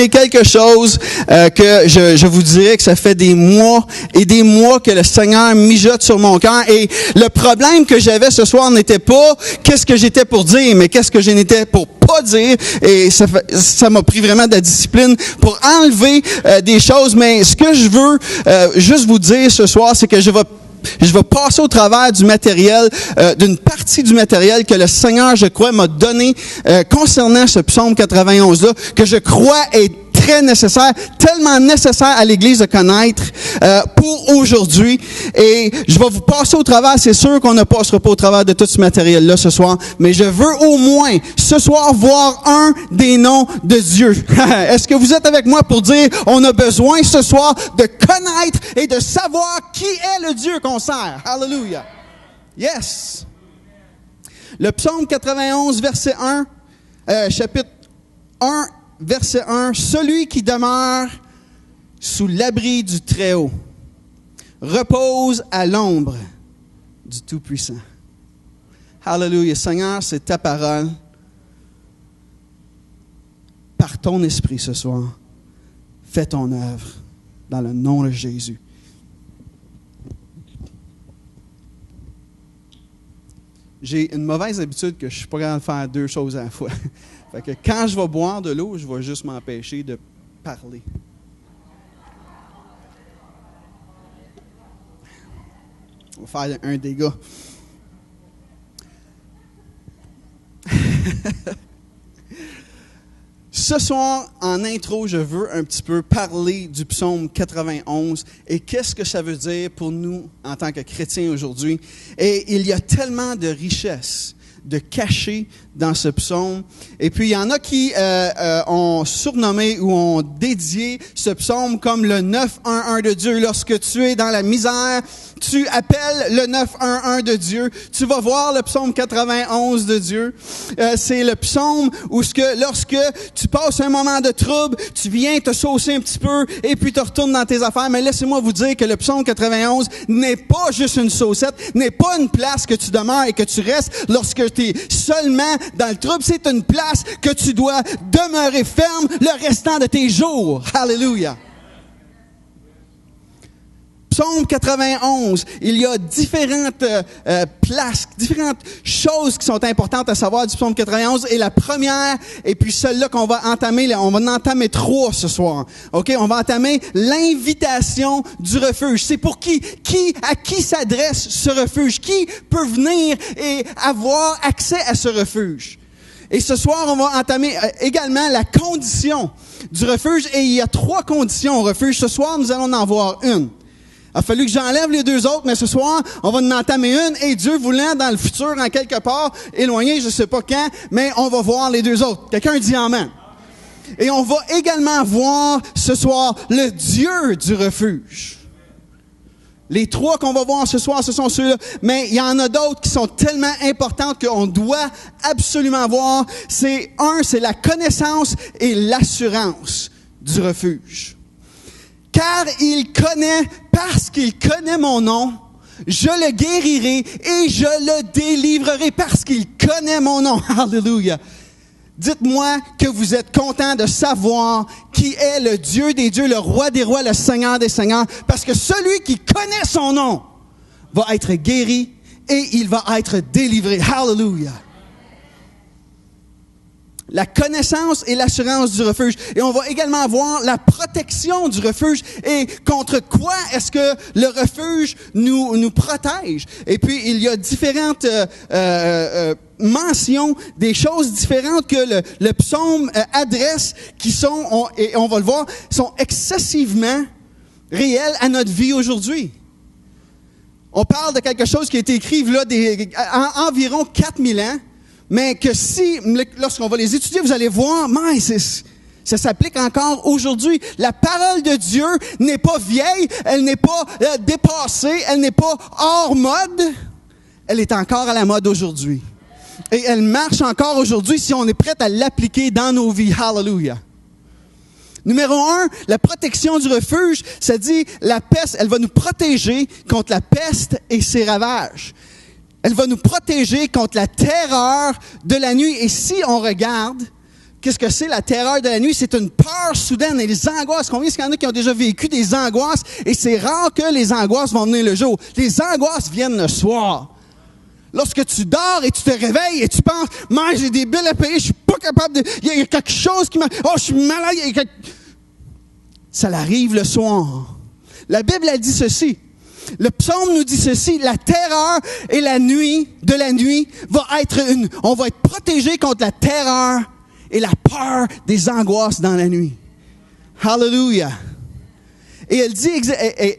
quelque chose que je vous dirais que ça fait des mois et des mois que le Seigneur mijote sur mon cœur. Et le problème que j'avais ce soir n'était pas qu'est-ce que j'étais pour dire, mais qu'est-ce que je n'étais pour pas dire. Et ça m'a pris vraiment de la discipline pour enlever des choses. Mais ce que je veux juste vous dire ce soir, c'est que je vais passer au travers du matériel, d'une partie du matériel que le Seigneur, je crois, m'a donné concernant ce psaume 91-là, que je crois est très nécessaire, tellement nécessaire à l'Église de connaître pour aujourd'hui. Et je vais vous passer au travers. C'est sûr qu'on ne passera pas au travers de tout ce matériel-là ce soir, mais je veux au moins ce soir voir un des noms de Dieu. Est-ce que vous êtes avec moi pour dire on a besoin ce soir de connaître et de savoir qui est le Dieu qu'on sert? Hallelujah. Yes. Le psaume 91, verset 1, chapitre 1, verset 1, « Celui qui demeure sous l'abri du Très-Haut repose à l'ombre du Tout-Puissant. » Hallelujah. Seigneur, c'est ta parole. Par ton esprit ce soir, fais ton œuvre dans le nom de Jésus. J'ai une mauvaise habitude que je ne suis pas capable de faire deux choses à la fois. Fait que quand je vais boire de l'eau, je vais juste m'empêcher de parler. On va faire un dégât. Ce soir, en intro, je veux un petit peu parler du psaume 91 et qu'est-ce que ça veut dire pour nous en tant que chrétiens aujourd'hui. Et il y a tellement de richesses de cachées dans ce psaume. Et puis, il y en a qui ont surnommé ou ont dédié ce psaume comme le 911 de Dieu. Lorsque tu es dans la misère, tu appelles le 911 de Dieu. Tu vas voir le psaume 91 de Dieu. C'est le psaume où lorsque tu passes un moment de trouble, tu viens te saucer un petit peu et puis tu retournes dans tes affaires. Mais laissez-moi vous dire que le psaume 91 n'est pas juste une saucette, n'est pas une place que tu demeures et que tu restes lorsque tu es seulement dans le trouble. C'est une place que tu dois demeurer ferme le restant de tes jours. Hallelujah. Psaume 91, il y a différentes places, différentes choses qui sont importantes à savoir du psaume 91. Et la première, et puis celle-là qu'on va entamer, on va en entamer 3 ce soir. OK? On va entamer l'invitation du refuge. C'est pour qui? À qui s'adresse ce refuge? Qui peut venir et avoir accès à ce refuge? Et ce soir, on va entamer également la condition du refuge. Et il y a 3 conditions au refuge. Ce soir, nous allons en voir une. Il a fallu que j'enlève les 2 autres, mais ce soir, on va en entamer une, et Dieu voulant, dans le futur, en quelque part, éloigné, je ne sais pas quand, mais on va voir les 2 autres. Quelqu'un dit amen. Et on va également voir ce soir le Dieu du refuge. Les 3 qu'on va voir ce soir, ce sont ceux-là, mais il y en a d'autres qui sont tellement importantes qu'on doit absolument voir. C'est la connaissance et l'assurance du refuge. Car parce qu'il connaît mon nom, je le guérirai et je le délivrerai parce qu'il connaît mon nom. Alléluia. Dites-moi que vous êtes content de savoir qui est le Dieu des dieux, le roi des rois, le Seigneur des seigneurs, parce que celui qui connaît son nom va être guéri et il va être délivré. Hallelujah. La connaissance et l'assurance du refuge. Et on va également voir la protection du refuge et contre quoi est-ce que le refuge nous protège. Et puis, il y a différentes mentions, des choses différentes que le psaume adresse qui sont, et on va le voir, sont excessivement réelles à notre vie aujourd'hui. On parle de quelque chose qui a été écrit là, environ 4000 ans. Mais que lorsqu'on va les étudier, vous allez voir, ça s'applique encore aujourd'hui. La parole de Dieu n'est pas vieille, elle n'est pas dépassée, elle n'est pas hors mode. Elle est encore à la mode aujourd'hui. Et elle marche encore aujourd'hui si on est prêt à l'appliquer dans nos vies. Hallelujah. Numéro 1, la protection du refuge, ça dit la peste, elle va nous protéger contre la peste et ses ravages. Elle va nous protéger contre la terreur de la nuit. Et si on regarde, qu'est-ce que c'est la terreur de la nuit? C'est une peur soudaine et les angoisses. Combien est-ce qu'il y en a qui ont déjà vécu des angoisses? Et c'est rare que les angoisses vont venir le jour. Les angoisses viennent le soir. Lorsque tu dors et tu te réveilles et tu penses, « j'ai des billes à payer, je suis pas capable de... Il y a quelque chose qui m'a... Oh, je suis malade. » Ça l'arrive le soir. La Bible a dit ceci. Le psaume nous dit ceci, la terreur et la nuit va être on va être protégé contre la terreur et la peur des angoisses dans la nuit. Hallelujah. Et elle dit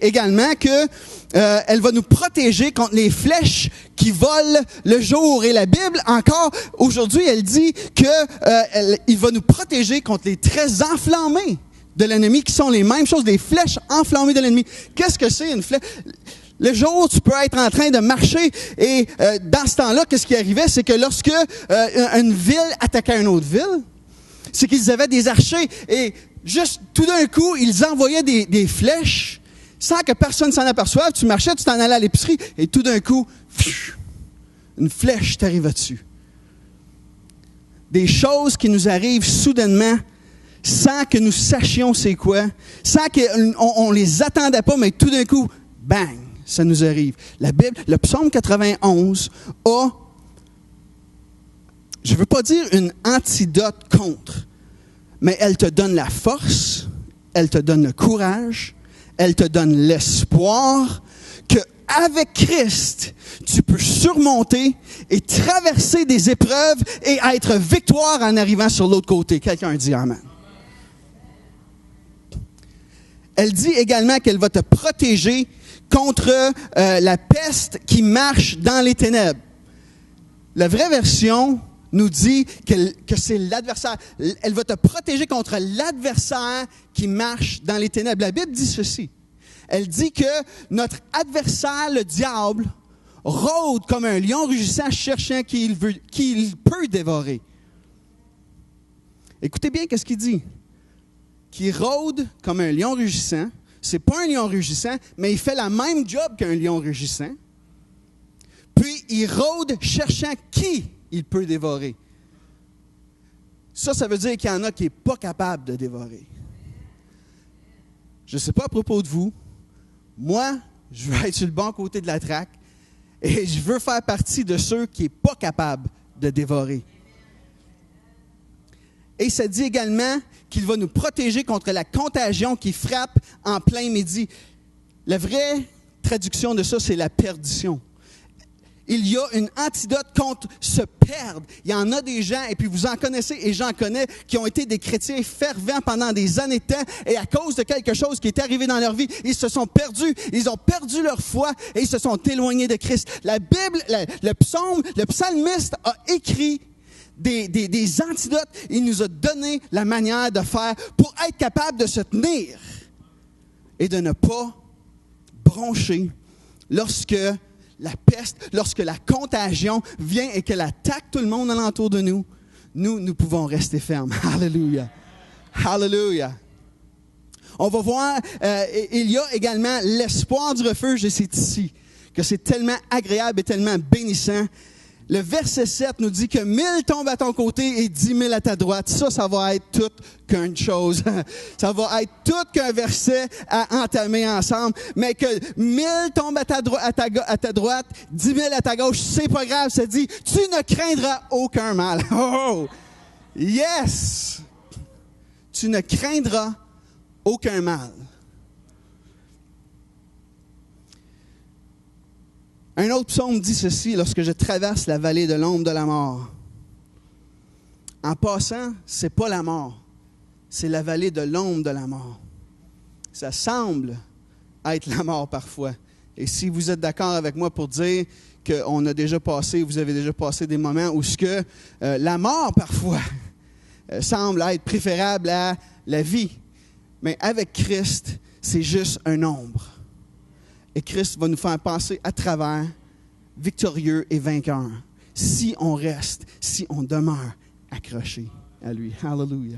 également que elle va nous protéger contre les flèches qui volent le jour. Et la Bible, encore aujourd'hui, elle dit que il va nous protéger contre les traits enflammés de l'ennemi, qui sont les mêmes choses, des flèches enflammées de l'ennemi. Qu'est-ce que c'est une flèche? Le jour, tu peux être en train de marcher et dans ce temps-là, qu'est-ce qui arrivait? C'est que lorsque une ville attaquait une autre ville, c'est qu'ils avaient des archers et juste tout d'un coup, ils envoyaient des flèches sans que personne s'en aperçoive. Tu marchais, tu t'en allais à l'épicerie et tout d'un coup, une flèche t'arrive dessus. Des choses qui nous arrivent soudainement sans que nous sachions c'est quoi, sans qu'on les attendait pas, mais tout d'un coup, bang, ça nous arrive. La Bible, le psaume 91 a, je ne veux pas dire une antidote contre, mais elle te donne la force, elle te donne le courage, elle te donne l'espoir qu'avec Christ, tu peux surmonter et traverser des épreuves et être victoire en arrivant sur l'autre côté. Quelqu'un dit amen. Elle dit également qu'elle va te protéger contre la peste qui marche dans les ténèbres. La vraie version nous dit que c'est l'adversaire. Elle va te protéger contre l'adversaire qui marche dans les ténèbres. La Bible dit ceci. Elle dit que notre adversaire, le diable, rôde comme un lion rugissant, cherchant qui il peut dévorer. Écoutez bien ce qu'il dit. Qui rôde comme un lion rugissant. C'est pas un lion rugissant, mais il fait la même job qu'un lion rugissant. Puis il rôde cherchant qui il peut dévorer. Ça veut dire qu'il y en a qui n'est pas capable de dévorer. Je ne sais pas à propos de vous. Moi, je veux être sur le bon côté de la traque et je veux faire partie de ceux qui ne sont pas capables de dévorer. Et ça dit également qu'il va nous protéger contre la contagion qui frappe en plein midi. La vraie traduction de ça, c'est la perdition. Il y a une antidote contre se perdre. Il y en a des gens, et puis vous en connaissez, et j'en connais, qui ont été des chrétiens fervents pendant des années de temps, et à cause de quelque chose qui est arrivé dans leur vie, ils se sont perdus, ils ont perdu leur foi, et ils se sont éloignés de Christ. La Bible, le psalmiste a écrit des antidotes. Il nous a donné la manière de faire pour être capable de se tenir et de ne pas broncher lorsque la peste, lorsque la contagion vient et qu'elle attaque tout le monde alentour de nous. Nous pouvons rester fermes. Alléluia. Alléluia. On va voir, il y a également l'espoir du refuge, et c'est ici que c'est tellement agréable et tellement bénissant. Le verset 7 nous dit que 1000 tombent à ton côté et 10 000 à ta droite. Ça va être tout qu'une chose. Ça va être tout qu'un verset à entamer ensemble. Mais que 1000 tombent à ta droite, 10 000 à ta gauche, c'est pas grave. Ça dit, tu ne craindras aucun mal. Oh! Yes! Tu ne craindras aucun mal. Un autre psaume dit ceci, lorsque je traverse la vallée de l'ombre de la mort. En passant, c'est pas la mort, c'est la vallée de l'ombre de la mort. Ça semble être la mort parfois. Et si vous êtes d'accord avec moi pour dire qu'on a déjà passé, vous avez déjà passé des moments où la mort parfois semble être préférable à la vie. Mais avec Christ, c'est juste un ombre. Et Christ va nous faire passer à travers, victorieux et vainqueur, si on reste, si on demeure accroché à lui. Hallelujah.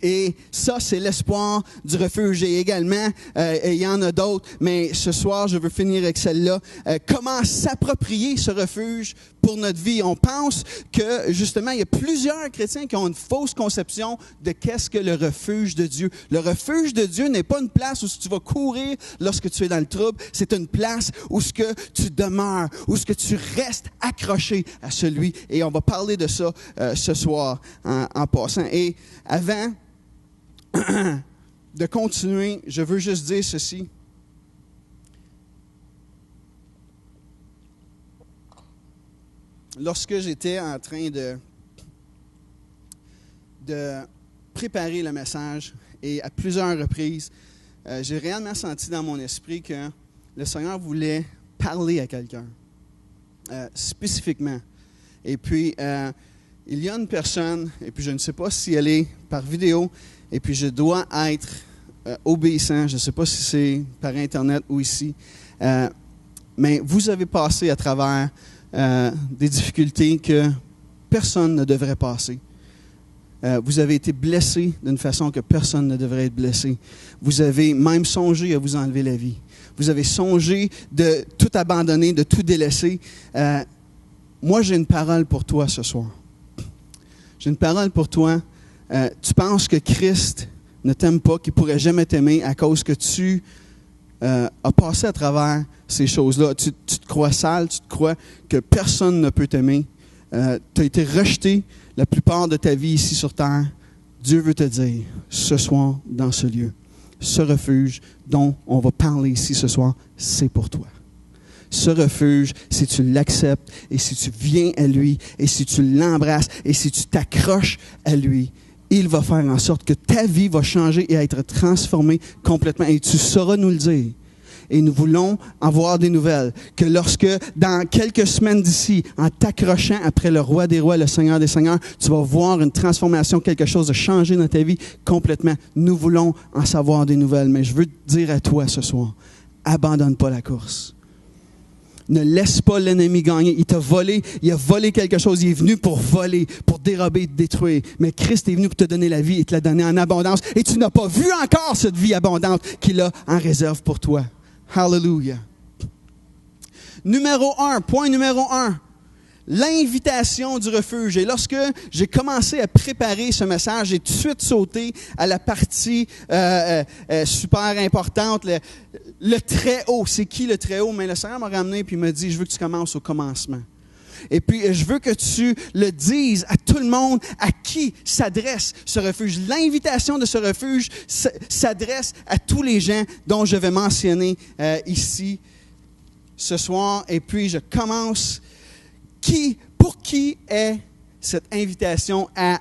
Et ça, c'est l'espoir du refuge. Et également, il y en a d'autres, mais ce soir, je veux finir avec celle-là. Comment s'approprier ce refuge pour notre vie? On pense que, justement, il y a plusieurs chrétiens qui ont une fausse conception de qu'est-ce que le refuge de Dieu. Le refuge de Dieu n'est pas une place où tu vas courir lorsque tu es dans le trouble. C'est une place où ce que tu demeures, où ce que tu restes accroché à celui. Et on va parler de ça ce soir en passant. Et avant de continuer, je veux juste dire ceci. Lorsque j'étais en train de préparé le message et à plusieurs reprises, j'ai réellement senti dans mon esprit que le Seigneur voulait parler à quelqu'un, spécifiquement. Et puis, il y a une personne, et puis je ne sais pas si elle est par vidéo, et puis je dois être obéissant, je ne sais pas si c'est par Internet ou ici, mais vous avez passé à travers des difficultés que personne ne devrait passer. Vous avez été blessé d'une façon que personne ne devrait être blessé. Vous avez même songé à vous enlever la vie. Vous avez songé de tout abandonner, de tout délaisser. Moi, j'ai une parole pour toi ce soir. J'ai une parole pour toi. Tu penses que Christ ne t'aime pas, qu'il ne pourrait jamais t'aimer à cause que tu as passé à travers ces choses-là. Tu te crois sale, tu te crois que personne ne peut t'aimer. Tu as été rejeté la plupart de ta vie ici sur terre. Dieu veut te dire, ce soir, dans ce lieu, ce refuge dont on va parler ici ce soir, c'est pour toi. Ce refuge, si tu l'acceptes et si tu viens à lui et si tu l'embrasses et si tu t'accroches à lui, il va faire en sorte que ta vie va changer et être transformée complètement. Et tu sauras nous le dire. Et nous voulons avoir des nouvelles. Que lorsque, dans quelques semaines d'ici, en t'accrochant après le roi des rois, le Seigneur des seigneurs, tu vas voir une transformation, quelque chose de changer dans ta vie complètement. Nous voulons en savoir des nouvelles. Mais je veux te dire à toi ce soir, abandonne pas la course. Ne laisse pas l'ennemi gagner. Il t'a volé, il a volé quelque chose. Il est venu pour voler, pour dérober, détruire. Mais Christ est venu pour te donner la vie et te la donner en abondance. Et tu n'as pas vu encore cette vie abondante qu'il a en réserve pour toi. Hallelujah. Point numéro 1, l'invitation du refuge. Et lorsque j'ai commencé à préparer ce message, j'ai tout de suite sauté à la partie super importante, le très haut. C'est qui le très haut? Mais le Seigneur m'a ramené et m'a dit, je veux que tu commences au commencement. Et puis, je veux que tu le dises à tout le monde à qui s'adresse ce refuge. L'invitation de ce refuge s'adresse à tous les gens dont je vais mentionner ici ce soir. Et puis, je commence. Pour qui est cette invitation à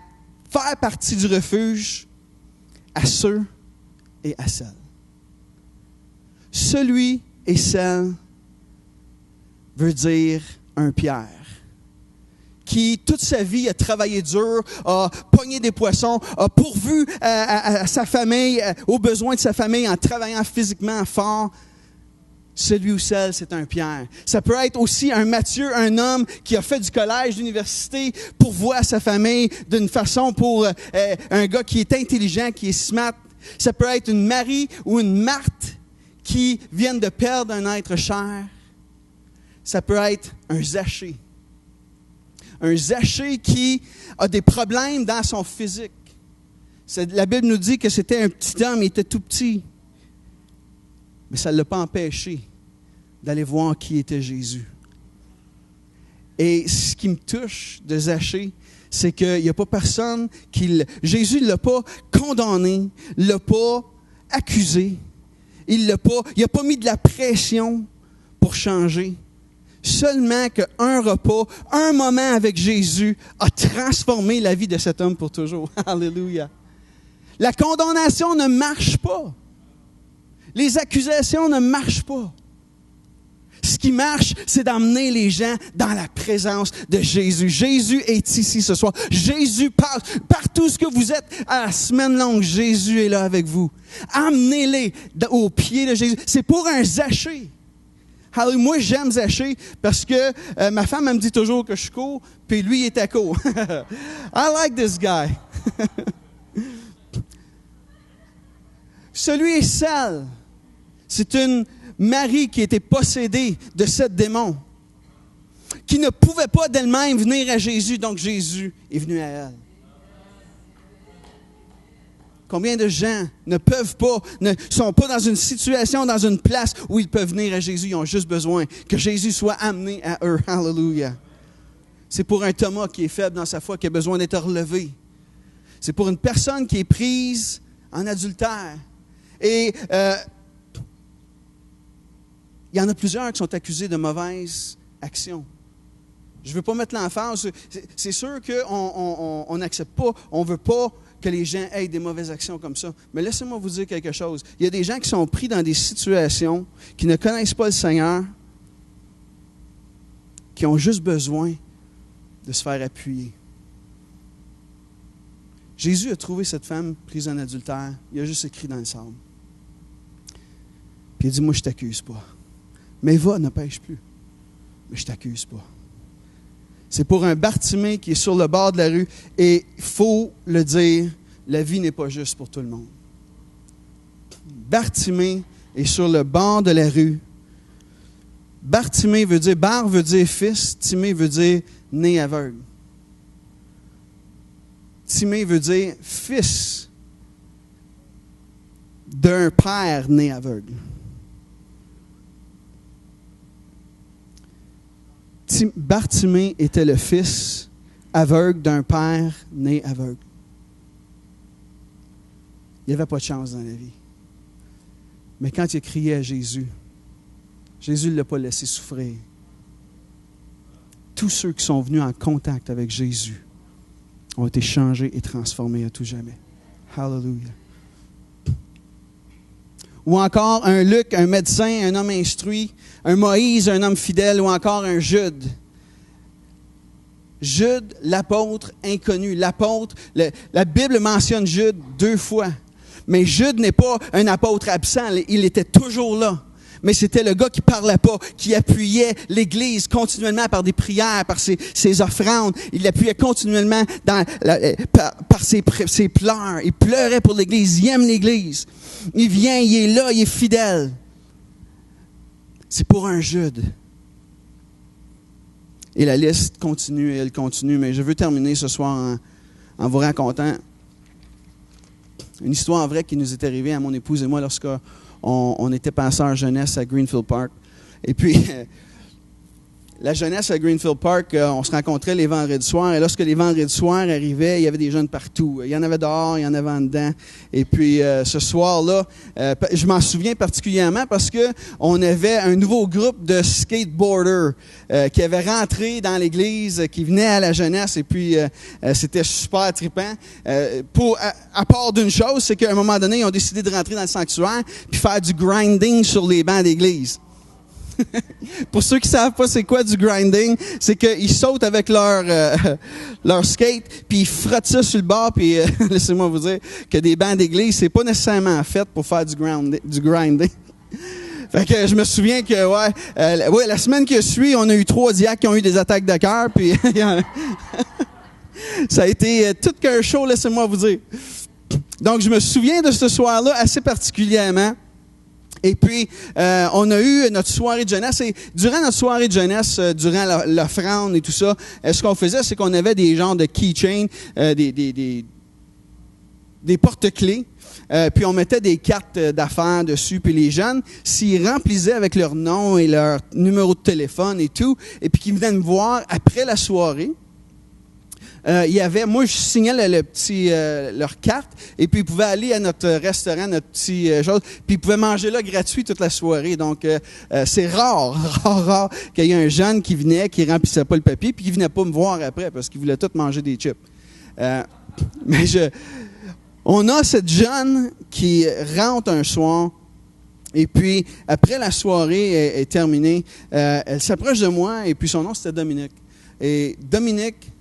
faire partie du refuge? À ceux et à celles. Celui et celle veut dire un Pierre qui, toute sa vie, a travaillé dur, a pogné des poissons, a pourvu à sa famille, aux besoins de sa famille en travaillant physiquement fort. Celui ou celle, c'est un Pierre. Ça peut être aussi un Matthieu, un homme qui a fait du collège, d'université, pourvoit sa famille d'une façon pour un gars qui est intelligent, qui est smart. Ça peut être une Marie ou une Marthe qui viennent de perdre un être cher. Ça peut être un Zachée. Un Zachée qui a des problèmes dans son physique. La Bible nous dit que c'était un petit homme, il était tout petit. Mais ça ne l'a pas empêché d'aller voir qui était Jésus. Et ce qui me touche de Zachée, c'est qu'il n'y a pas personne Jésus ne l'a pas condamné, ne l'a pas accusé, il n'a pas mis de la pression pour changer. Seulement qu'un repas, un moment avec Jésus a transformé la vie de cet homme pour toujours. Alléluia. La condamnation ne marche pas. Les accusations ne marchent pas. Ce qui marche, c'est d'emmener les gens dans la présence de Jésus. Jésus est ici ce soir. Jésus passe partout ce que vous êtes à la semaine longue. Jésus est là avec vous. Emmenez-les au pied de Jésus. C'est pour un Zachée. Alors, moi, j'aime Zachée parce que ma femme, elle me dit toujours que je suis court, puis lui, il était court. I like this guy. Celui et celle, c'est une Marie qui était possédée de 7 démons, qui ne pouvait pas d'elle-même venir à Jésus, donc Jésus est venu à elle. Combien de gens ne sont pas dans une situation, dans une place où ils peuvent venir à Jésus, ils ont juste besoin que Jésus soit amené à eux. Hallelujah. C'est pour un Thomas qui est faible dans sa foi, qui a besoin d'être relevé. C'est pour une personne qui est prise en adultère. Et il y en a plusieurs qui sont accusés de mauvaises actions. Je ne veux pas mettre l'emphase. C'est sûr qu'on n'accepte pas, on ne veut pas que les gens aient des mauvaises actions comme ça. Mais laissez-moi vous dire quelque chose. Il y a des gens qui sont pris dans des situations, qui ne connaissent pas le Seigneur, qui ont juste besoin de se faire appuyer. Jésus a trouvé cette femme prise en adultère. Il a juste écrit dans le sable. Puis il a dit, moi, je ne t'accuse pas. Mais va, ne pêche plus. Mais je ne t'accuse pas. C'est pour un Bartimée qui est sur le bord de la rue. Et il faut le dire, la vie n'est pas juste pour tout le monde. Bartimée est sur le bord de la rue. Bartimée veut dire, Bar veut dire fils, Timée veut dire né aveugle. Timée veut dire fils d'un père né aveugle. Bartimée était le fils aveugle d'un père né aveugle. Il n'y avait pas de chance dans la vie. Mais quand il a crié à Jésus, Jésus ne l'a pas laissé souffrir. Tous ceux qui sont venus en contact avec Jésus ont été changés et transformés à tout jamais. Hallelujah. Ou encore un Luc, un médecin, un homme instruit, un Moïse, un homme fidèle, ou encore un Jude. Jude, l'apôtre inconnu. L'apôtre, la Bible mentionne Jude 2 fois. Mais Jude n'est pas un apôtre absent, il était toujours là. Mais c'était le gars qui parlait pas, qui appuyait l'Église continuellement par des prières, par ses offrandes. Il l'appuyait continuellement par ses pleurs. Il pleurait pour l'Église, il aime l'Église. Il vient, il est là, il est fidèle. C'est pour un Jude. Et la liste continue et elle continue, mais je veux terminer ce soir en vous racontant une histoire vraie qui nous est arrivée à mon épouse et moi lorsqu'on était passeurs jeunesse à Greenfield Park. Et puis, la jeunesse à Greenfield Park, on se rencontrait les vendredis soirs. Et lorsque les vendredis soirs arrivaient, il y avait des jeunes partout. Il y en avait dehors, il y en avait en dedans. Et puis, ce soir-là, je m'en souviens particulièrement parce que on avait un nouveau groupe de skateboarders qui avait rentré dans l'église, qui venait à la jeunesse. Et puis, c'était super trippant. À part d'une chose, c'est qu'à un moment donné, ils ont décidé de rentrer dans le sanctuaire puis faire du grinding sur les bancs d'église. Pour ceux qui ne savent pas c'est quoi du grinding, c'est qu'ils sautent avec leur skate, puis ils frottent ça sur le bord, puis laissez-moi vous dire que des bancs d'église, c'est pas nécessairement fait pour faire du grinding. Fait que je me souviens que, la semaine qui suit, on a eu 3 diacres qui ont eu des attaques de cœur, puis ça a été tout qu'un show, laissez-moi vous dire. Donc, je me souviens de ce soir-là assez particulièrement. Et puis, on a eu notre soirée de jeunesse. Et durant notre soirée de jeunesse, durant l'offrande et tout ça, ce qu'on faisait, c'est qu'on avait des genres de keychains, des porte-clés. Puis on mettait des cartes d'affaires dessus. Puis les jeunes, s'ils remplissaient avec leur nom et leur numéro de téléphone et tout, et puis qu'ils venaient me voir après la soirée, moi, je signais leur carte, et puis ils pouvaient aller à notre restaurant, notre petit chose, puis ils pouvaient manger là gratuit toute la soirée. Donc, c'est rare qu'il y ait un jeune qui venait, qui remplissait pas le papier, puis qui venait pas me voir après, parce qu'il voulait tout manger des chips. On a cette jeune qui rentre un soir, et puis, après la soirée est terminée, elle s'approche de moi, et puis son nom, c'était Dominique. Et Dominique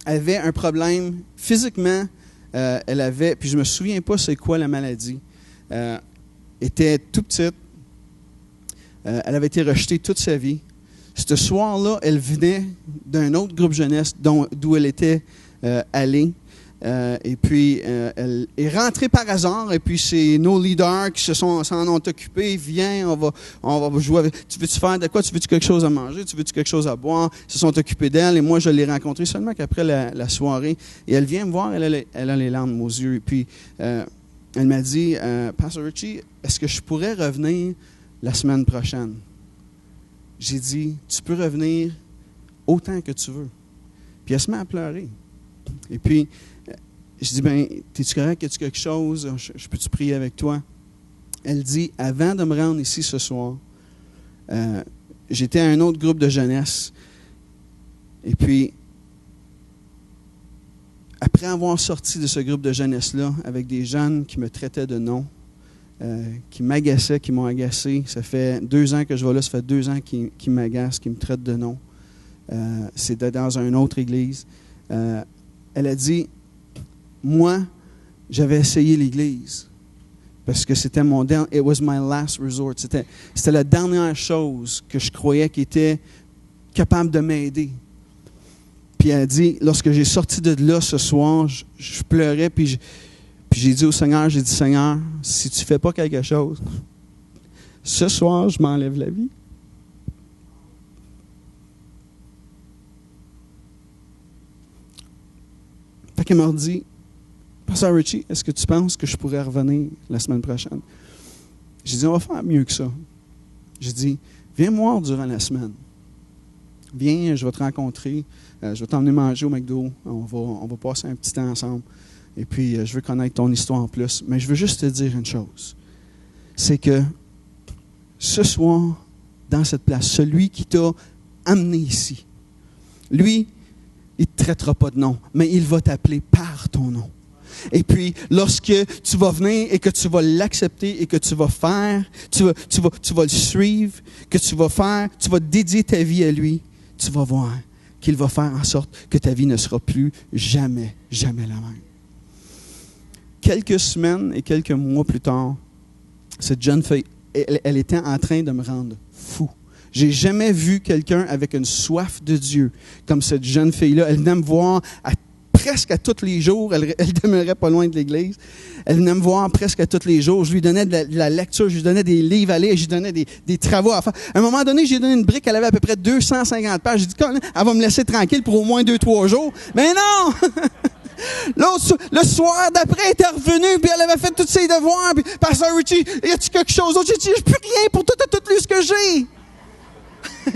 avait un problème physiquement. Elle avait, puis je me souviens pas c'est quoi la maladie. Était tout petite. Elle avait été rejetée toute sa vie. Ce soir-là, elle venait d'un autre groupe jeunesse d'où elle était allée. Et puis, elle est rentrée par hasard, et puis c'est nos leaders qui s'en ont occupés. Viens, on va jouer avec. Tu veux-tu faire de quoi? Tu veux-tu quelque chose à manger? Tu veux-tu quelque chose à boire? Ils se sont occupés d'elle, et moi, je l'ai rencontrée seulement qu'après la soirée. Et elle vient me voir, elle a les larmes aux yeux. Et puis, elle m'a dit, Pastor Richie, est-ce que je pourrais revenir la semaine prochaine? J'ai dit, tu peux revenir autant que tu veux. Puis elle se met à pleurer. Et puis, je dis, t'es-tu correct? As-tu quelque chose? Je peux-tu prier avec toi? Elle dit, avant de me rendre ici ce soir, j'étais à un autre groupe de jeunesse. Et puis, après avoir sorti de ce groupe de jeunesse-là, avec des jeunes qui me traitaient de nom, qui m'agaçaient, qui m'ont agacé, ça fait 2 ans que je vais là, ça fait 2 ans qu'ils m'agacent, qu'ils me traitent de nom. C'était dans une autre église. Elle a dit, moi, j'avais essayé l'église parce que c'était it was my last resort. C'était la dernière chose que je croyais qui était capable de m'aider. Puis elle a dit, lorsque j'ai sorti de là ce soir, je pleurais, puis j'ai dit au Seigneur, Seigneur, si tu ne fais pas quelque chose, ce soir, je m'enlève la vie. Fait qu'elle m'a dit, Pasteur Richie, est-ce que tu penses que je pourrais revenir la semaine prochaine? J'ai dit, on va faire mieux que ça. J'ai dit, viens me voir durant la semaine. Viens, je vais te rencontrer, je vais t'emmener manger au McDo, on va passer un petit temps ensemble. Et puis, je veux connaître ton histoire en plus. Mais je veux juste te dire une chose. C'est que ce soir, dans cette place, celui qui t'a amené ici, lui, il ne te traitera pas de nom, mais il va t'appeler par ton nom. Et puis, lorsque tu vas venir et que tu vas l'accepter et que tu vas faire, tu vas le suivre, que tu vas dédier ta vie à lui, tu vas voir qu'il va faire en sorte que ta vie ne sera plus jamais, jamais la même. Quelques semaines et quelques mois plus tard, cette jeune fille, elle était en train de me rendre fou. J'ai jamais vu quelqu'un avec une soif de Dieu comme cette jeune fille-là. Elle venait me voir presque à tous les jours. Elle demeurait pas loin de l'église. Elle venait me voir presque à tous les jours. Je lui donnais de la lecture, je lui donnais des livres à lire, je lui donnais des travaux à faire. À un moment donné, j'ai donné une brique, elle avait à peu près 250 pages. J'ai dit, elle va me laisser tranquille pour au moins 2-3 jours. Mais non! Le soir d'après, elle était revenue, puis elle avait fait tous ses devoirs. Puis, Pasteur Richie, y a-tu quelque chose d'autre? J'ai dit, j'ai plus rien pour tout lu ce que j'ai.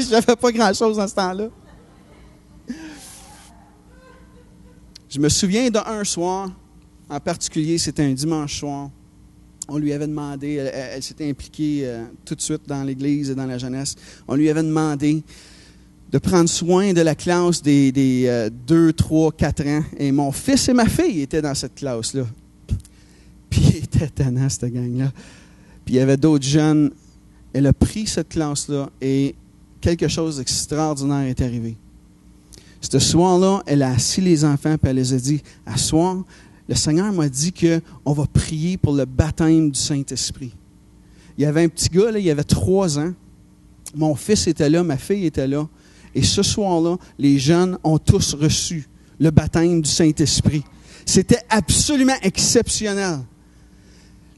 J'avais pas grand-chose dans ce temps-là. Je me souviens d'un soir, en particulier, c'était un dimanche soir. On lui avait demandé, elle s'était impliquée tout de suite dans l'Église et dans la jeunesse. On lui avait demandé de prendre soin de la classe des 2, 3, 4 ans. Et mon fils et ma fille étaient dans cette classe-là. Puis il était tannant, cette gang-là. Puis il y avait d'autres jeunes. Elle a pris cette classe-là et quelque chose d'extraordinaire est arrivé. Ce soir-là, elle a assis les enfants et elle les a dit, « À ce soir, le Seigneur m'a dit qu'on va prier pour le baptême du Saint-Esprit. » Il y avait un petit gars, là, il avait 3 ans. Mon fils était là, ma fille était là. Et ce soir-là, les jeunes ont tous reçu le baptême du Saint-Esprit. C'était absolument exceptionnel.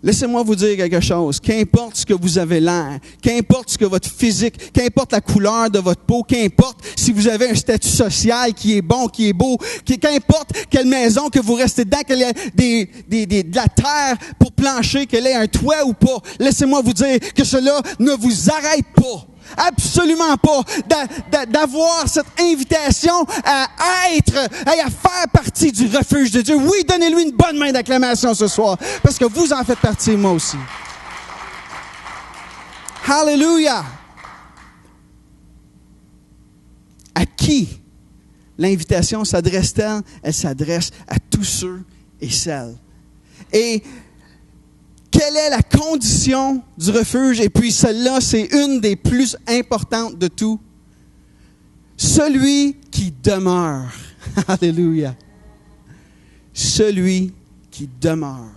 Laissez-moi vous dire quelque chose. Qu'importe ce que vous avez l'air, qu'importe ce que votre physique, qu'importe la couleur de votre peau, qu'importe si vous avez un statut social qui est bon, qui est beau, qu'importe quelle maison que vous restez dedans, qu'elle ait de la terre pour plancher, qu'elle ait un toit ou pas, laissez-moi vous dire que cela ne vous arrête pas. Absolument pas d'avoir cette invitation à être et à faire partie du refuge de Dieu. Oui, donnez-lui une bonne main d'acclamation ce soir, parce que vous en faites partie, moi aussi. Hallelujah! À qui l'invitation s'adresse-t-elle? Elle s'adresse à tous ceux et celles. Et quelle est la condition du refuge? Et puis celle-là, c'est une des plus importantes de tout. Celui qui demeure. Alléluia. Celui qui demeure.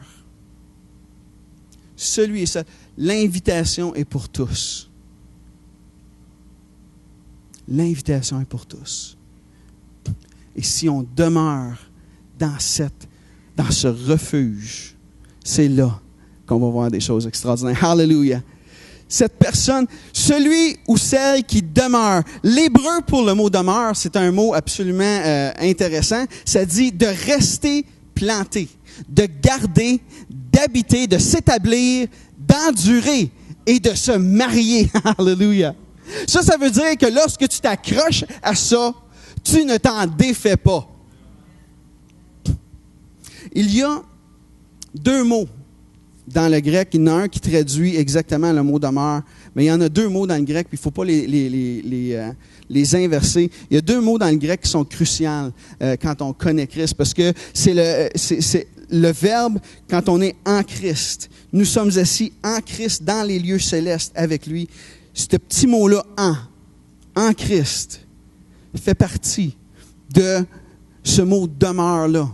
Celui et seul. L'invitation est pour tous. L'invitation est pour tous. Et si on demeure dans ce refuge, c'est là qu'on va voir des choses extraordinaires. Hallelujah. Cette personne, celui ou celle qui demeure. L'hébreu pour le mot demeure, c'est un mot absolument intéressant. Ça dit de rester planté, de garder, d'habiter, de s'établir, d'endurer et de se marier. Hallelujah. Ça veut dire que lorsque tu t'accroches à ça, tu ne t'en défais pas. Il y a 2 mots dans le grec. Il y en a un qui traduit exactement le mot demeure, mais il y en a deux mots dans le grec, puis il ne faut pas les inverser. Il y a deux mots dans le grec qui sont cruciaux quand on connaît Christ, parce que c'est le verbe quand on est en Christ. Nous sommes assis en Christ dans les lieux célestes avec lui. Ce petit mot-là, en Christ, fait partie de ce mot demeure-là.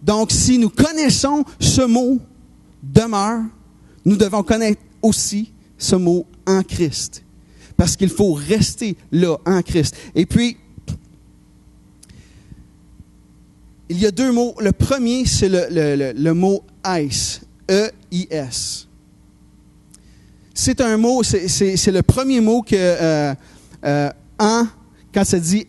Donc, si nous connaissons ce mot demeure, nous devons connaître aussi ce mot en Christ. Parce qu'il faut rester là, en Christ. Et puis, il y a deux mots. Le premier, c'est le mot eis, E-I-S. C'est un mot, c'est le premier mot que quand ça dit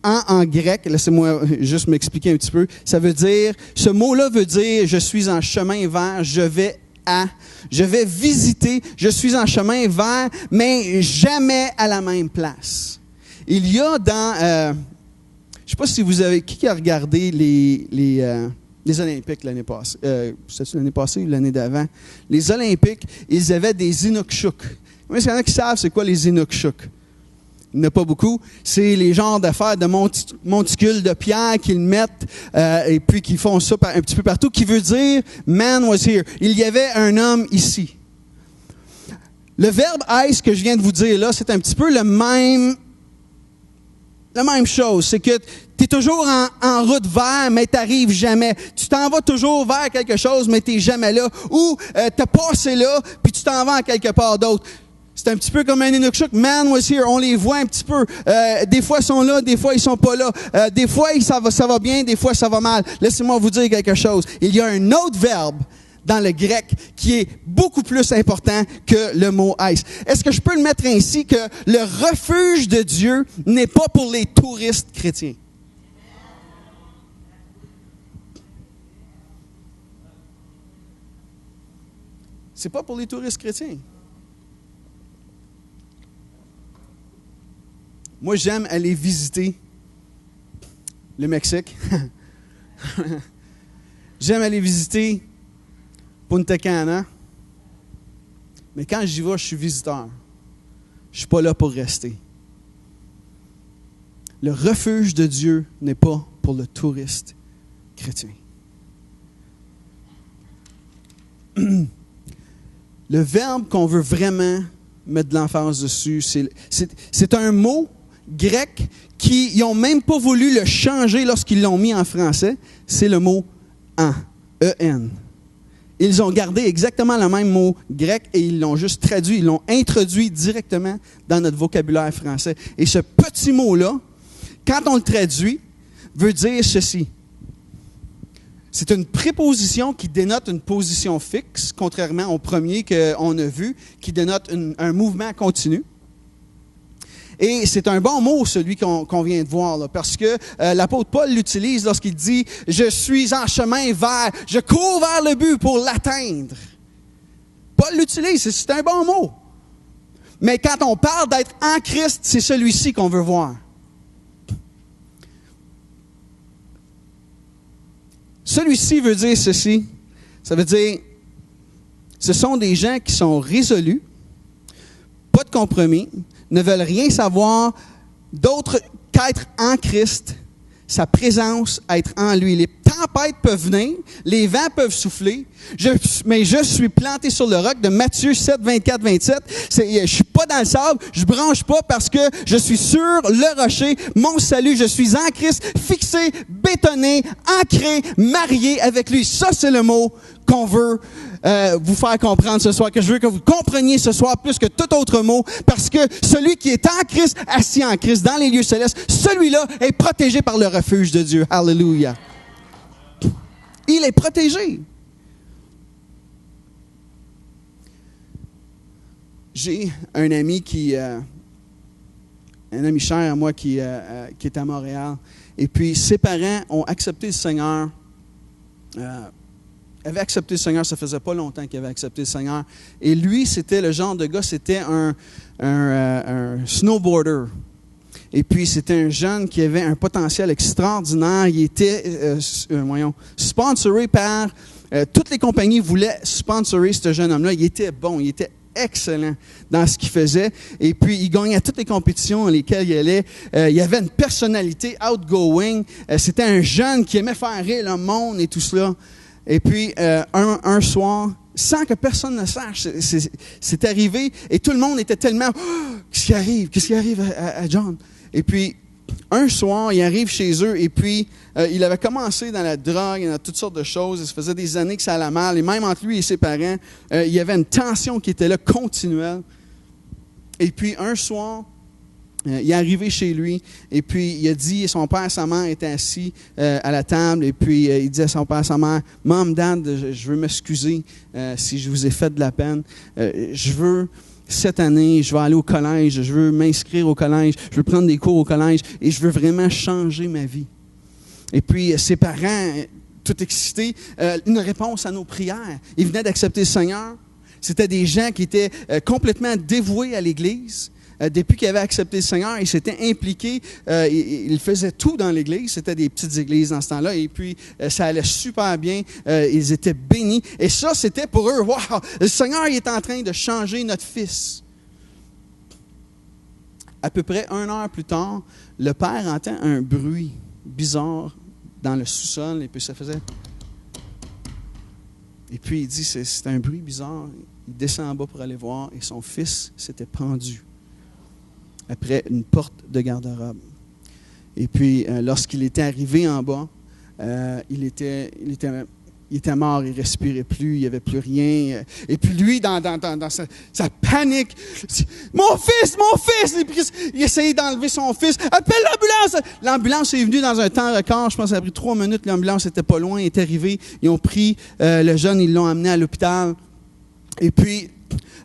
en grec, laissez-moi juste m'expliquer un petit peu, ça veut dire, ce mot-là veut dire, je suis en chemin vers, je vais visiter, je suis en chemin vers, mais jamais à la même place. Il y a dans, je ne sais pas si vous avez, qui a regardé les Olympiques l'année passée, c'est-tu l'année passée ou l'année d'avant? Les Olympiques, ils avaient des inukshuk. Est-ce qu'il y en a qui savent c'est quoi les inukshuk? Il n'y en a pas beaucoup. C'est les genres d'affaires de monticules de pierre qu'ils mettent et puis qu'ils font ça un petit peu partout, qui veut dire « man was here ». Il y avait un homme ici. Le verbe « eis » que je viens de vous dire là, c'est un petit peu la même chose. C'est que tu es toujours en route vers, mais tu n'arrives jamais. Tu t'en vas toujours vers quelque chose, mais tu n'es jamais là. Ou tu as passé là, puis tu t'en vas à quelque part d'autre. C'est un petit peu comme un inukshuk. Man was here. On les voit un petit peu. Des fois, ils sont là, des fois, ils sont pas là. Des fois, ça va bien, des fois, ça va mal. Laissez-moi vous dire quelque chose. Il y a un autre verbe dans le grec qui est beaucoup plus important que le mot eis. Est-ce que je peux le mettre ainsi que le refuge de Dieu n'est pas pour les touristes chrétiens? C'est pas pour les touristes chrétiens. Moi, j'aime aller visiter le Mexique. J'aime aller visiter Punta Cana. Mais quand j'y vais, je suis visiteur. Je ne suis pas là pour rester. Le refuge de Dieu n'est pas pour le touriste chrétien. Le verbe qu'on veut vraiment mettre de l'emphase dessus, c'est un mot grec qui n'ont même pas voulu le changer lorsqu'ils l'ont mis en français. C'est le mot « en », E-N. Ils ont gardé exactement le même mot grec et ils l'ont juste traduit, ils l'ont introduit directement dans notre vocabulaire français. Et ce petit mot-là, quand on le traduit, veut dire ceci. C'est une préposition qui dénote une position fixe, contrairement au premier qu'on a vu, qui dénote un mouvement continu. Et c'est un bon mot, celui qu'on vient de voir, là, parce que l'apôtre Paul l'utilise lorsqu'il dit « Je suis en chemin vers, je cours vers le but pour l'atteindre ». Paul l'utilise, c'est un bon mot. Mais quand on parle d'être en Christ, c'est celui-ci qu'on veut voir. Celui-ci veut dire ceci. Ça veut dire, ce sont des gens qui sont résolus, pas de compromis, ne veulent rien savoir d'autre qu'être en Christ, sa présence, être en lui. Les tempêtes peuvent venir, les vents peuvent souffler, mais je suis planté sur le roc de Matthieu 7, 24, 27. Je suis pas dans le sable, je branche pas parce que je suis sur le rocher, mon salut, je suis en Christ, fixé, bétonné, ancré, marié avec lui. Ça, c'est le mot qu'on veut vous faire comprendre ce soir, que je veux que vous compreniez ce soir plus que tout autre mot, parce que celui qui est en Christ, assis en Christ, dans les lieux célestes, celui-là est protégé par le refuge de Dieu. Alléluia. Il est protégé. J'ai un ami un ami cher à moi qui est à Montréal, et puis ses parents ont accepté le Seigneur. Avait accepté le Seigneur, ça faisait pas longtemps qu'il avait accepté le Seigneur. Et lui, c'était le genre de gars, c'était un snowboarder. Et puis, c'était un jeune qui avait un potentiel extraordinaire. Il était, sponsoré par toutes les compagnies voulaient sponsorer ce jeune homme-là. Il était bon, il était excellent dans ce qu'il faisait. Et puis, il gagnait toutes les compétitions dans lesquelles il allait. Il avait une personnalité outgoing. C'était un jeune qui aimait faire rire le monde et tout cela. Et puis, un soir, sans que personne ne sache, c'est arrivé. Et tout le monde était tellement... Oh, qu'est-ce qui arrive? Qu'est-ce qui arrive à John? Et puis, un soir, il arrive chez eux et puis il avait commencé dans la drogue, dans toutes sortes de choses. Ça faisait des années que ça allait mal. Et même entre lui et ses parents, il y avait une tension qui était là, continuelle. Et puis, un soir, il est arrivé chez lui et puis il a dit, son père et sa mère étaient assis à la table et puis il dit à son père et sa mère, « Mom, Dad, je veux m'excuser si je vous ai fait de la peine. Je veux... Cette année, je vais aller au collège, je veux m'inscrire au collège, je veux prendre des cours au collège et je veux vraiment changer ma vie. » Et puis, ses parents, tout excités, une réponse à nos prières. Ils venaient d'accepter le Seigneur. C'était des gens qui étaient complètement dévoués à l'Église. Depuis qu'ils avaient accepté le Seigneur, ils s'étaient impliqués. Ils faisaient tout dans l'Église. C'était des petites églises dans ce temps-là. Et puis, ça allait super bien. Ils étaient bénis. Et ça, c'était pour eux. Wow! Le Seigneur il est en train de changer notre fils. À peu près 1 heure plus tard, le père entend un bruit bizarre dans le sous-sol. Et puis, ça faisait... Et puis, il dit, c'est un bruit bizarre. Il descend en bas pour aller voir. Et son fils s'était pendu après une porte de garde-robe. Et puis, lorsqu'il était arrivé en bas, il était mort, il ne respirait plus, il n'y avait plus rien. Et puis lui, dans sa panique, « Mon fils! Mon fils! » Et puis, il essayait d'enlever son fils. « Appelle l'ambulance! » L'ambulance est venue dans un temps record. Je pense que ça a pris 3 minutes. L'ambulance n'était pas loin, il est arrivé. Ils ont pris le jeune, ils l'ont amené à l'hôpital. Et puis,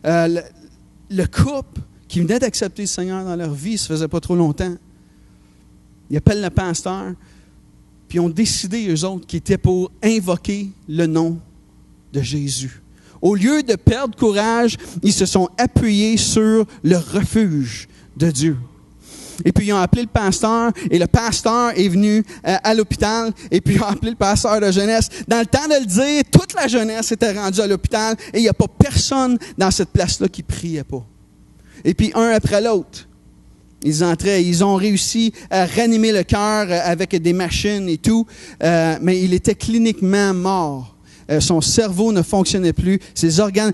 le couple qui venaient d'accepter le Seigneur dans leur vie, ça faisait pas trop longtemps. Ils appellent le pasteur, puis ils ont décidé, eux autres, qu'ils étaient pour invoquer le nom de Jésus. Au lieu de perdre courage, ils se sont appuyés sur le refuge de Dieu. Et puis, ils ont appelé le pasteur, et le pasteur est venu à l'hôpital, et puis ils ont appelé le pasteur de jeunesse. Dans le temps de le dire, toute la jeunesse était rendue à l'hôpital, et il n'y a pas personne dans cette place-là qui ne priait pas. Et puis, un après l'autre, ils entraient. Ils ont réussi à ranimer le cœur avec des machines et tout, mais il était cliniquement mort. Son cerveau ne fonctionnait plus. Ses organes,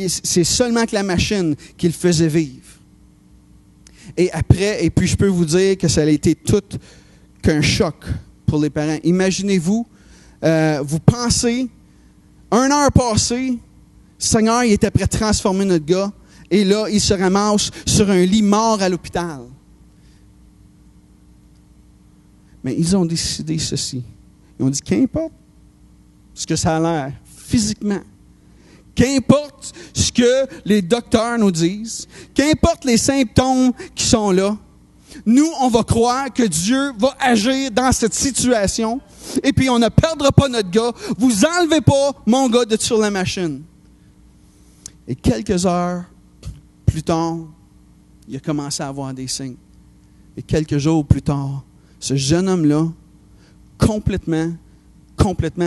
c'est seulement que la machine qui le faisait vivre. Et puis je peux vous dire que ça a été tout qu'un choc pour les parents. Imaginez-vous, vous pensez, 1 heure passée, le Seigneur il était prêt à transformer notre gars. Et là, il se ramasse sur un lit mort à l'hôpital. Mais ils ont décidé ceci. Ils ont dit, qu'importe ce que ça a l'air physiquement, qu'importe ce que les docteurs nous disent, qu'importe les symptômes qui sont là, nous, on va croire que Dieu va agir dans cette situation. Et puis, on ne perdra pas notre gars. Vous enlevez pas mon gars de sur la machine. Et quelques heures plus tard, il a commencé à avoir des signes. Et quelques jours plus tard, ce jeune homme-là, complètement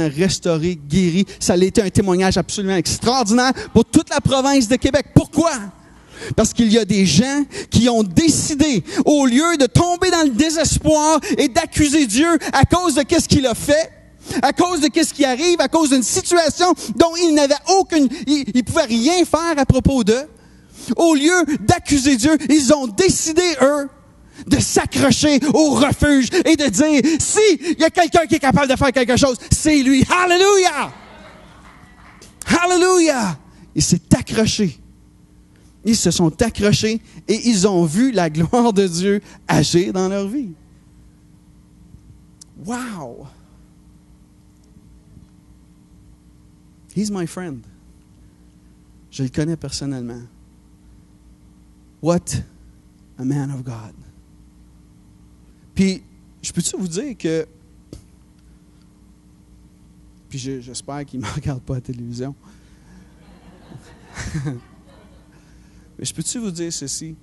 restauré, guéri. Ça a été un témoignage absolument extraordinaire pour toute la province de Québec. Pourquoi? Parce qu'il y a des gens qui ont décidé, au lieu de tomber dans le désespoir et d'accuser Dieu à cause de qu'est-ce qu'il a fait, à cause de qu'est-ce qui arrive, à cause d'une situation dont ils n'avaient ils pouvaient rien faire à propos d'eux, au lieu d'accuser Dieu, ils ont décidé, eux, de s'accrocher au refuge et de dire, si il y a quelqu'un qui est capable de faire quelque chose, c'est lui. Hallelujah! Hallelujah! Il s'est accroché. Ils se sont accrochés et ils ont vu la gloire de Dieu agir dans leur vie. Wow! He's my friend. Je le connais personnellement. What a man of God. Puis, je peux-tu vous dire que... Puis j'espère qu'il ne me regarde pas à la télévision. Mais je peux-tu vous dire ceci?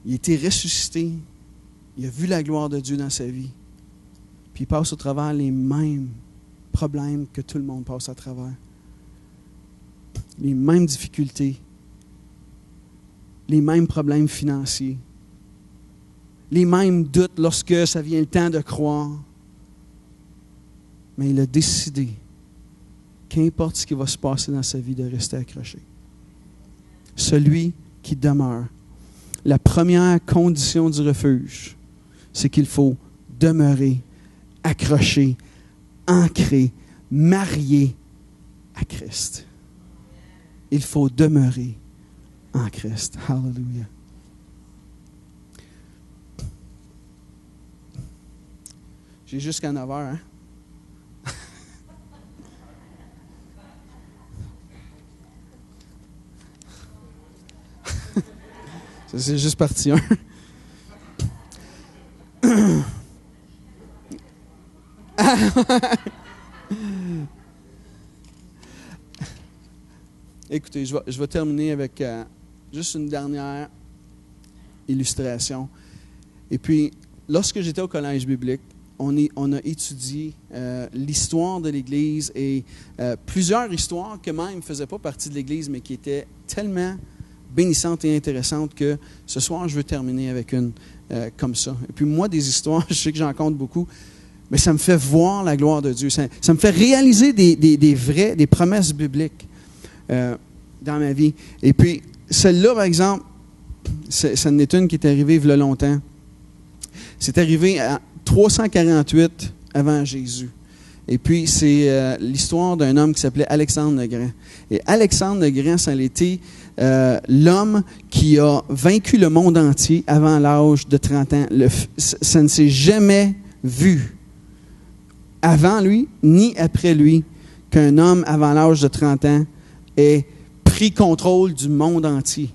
Il a été ressuscité. Il a vu la gloire de Dieu dans sa vie. Puis il passe au travers les mêmes problèmes que tout le monde passe à travers. Les mêmes difficultés, les mêmes problèmes financiers, les mêmes doutes lorsque ça vient le temps de croire. Mais il a décidé, qu'importe ce qui va se passer dans sa vie, de rester accroché. Celui qui demeure. La première condition du refuge, c'est qu'il faut demeurer accroché, ancré, marié à Christ. Il faut demeurer en Christ. Hallelujah. J'ai jusqu'à 9 heures, hein? Ça, c'est juste partie 1. Écoutez, je vais terminer avec juste une dernière illustration. Et puis, lorsque j'étais au collège biblique, on a étudié l'histoire de l'Église et plusieurs histoires que même ne faisaient pas partie de l'Église, mais qui étaient tellement bénissantes et intéressantes que ce soir, je veux terminer avec une comme ça. Et puis moi, des histoires, je sais que j'en compte beaucoup, mais ça me fait voir la gloire de Dieu. Ça me fait réaliser des promesses bibliques dans ma vie. Et puis, celle-là, par exemple, ça en est une qui est arrivée il y a longtemps. C'est arrivé à 348 avant Jésus. Et puis, c'est l'histoire d'un homme qui s'appelait Alexandre le Grand. Et Alexandre le Grand, ça a été l'homme qui a vaincu le monde entier avant l'âge de 30 ans. Ça ne s'est jamais vu avant lui, ni après lui, qu'un homme avant l'âge de 30 ans ait pris contrôle du monde entier.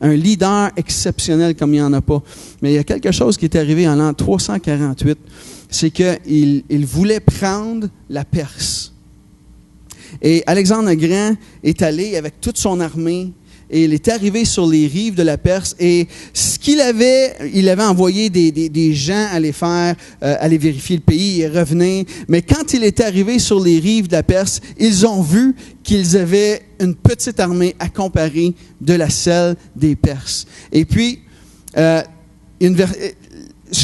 Un leader exceptionnel comme il n'y en a pas. Mais il y a quelque chose qui est arrivé en l'an 348, c'est qu'il voulait prendre la Perse. Et Alexandre le Grand est allé avec toute son armée et il est arrivé sur les rives de la Perse. Et ce il avait envoyé des gens aller vérifier le pays et revenir. Mais quand il est arrivé sur les rives de la Perse, ils ont vu qu'ils avaient une petite armée à comparer de celle des Perses. Et puis, ce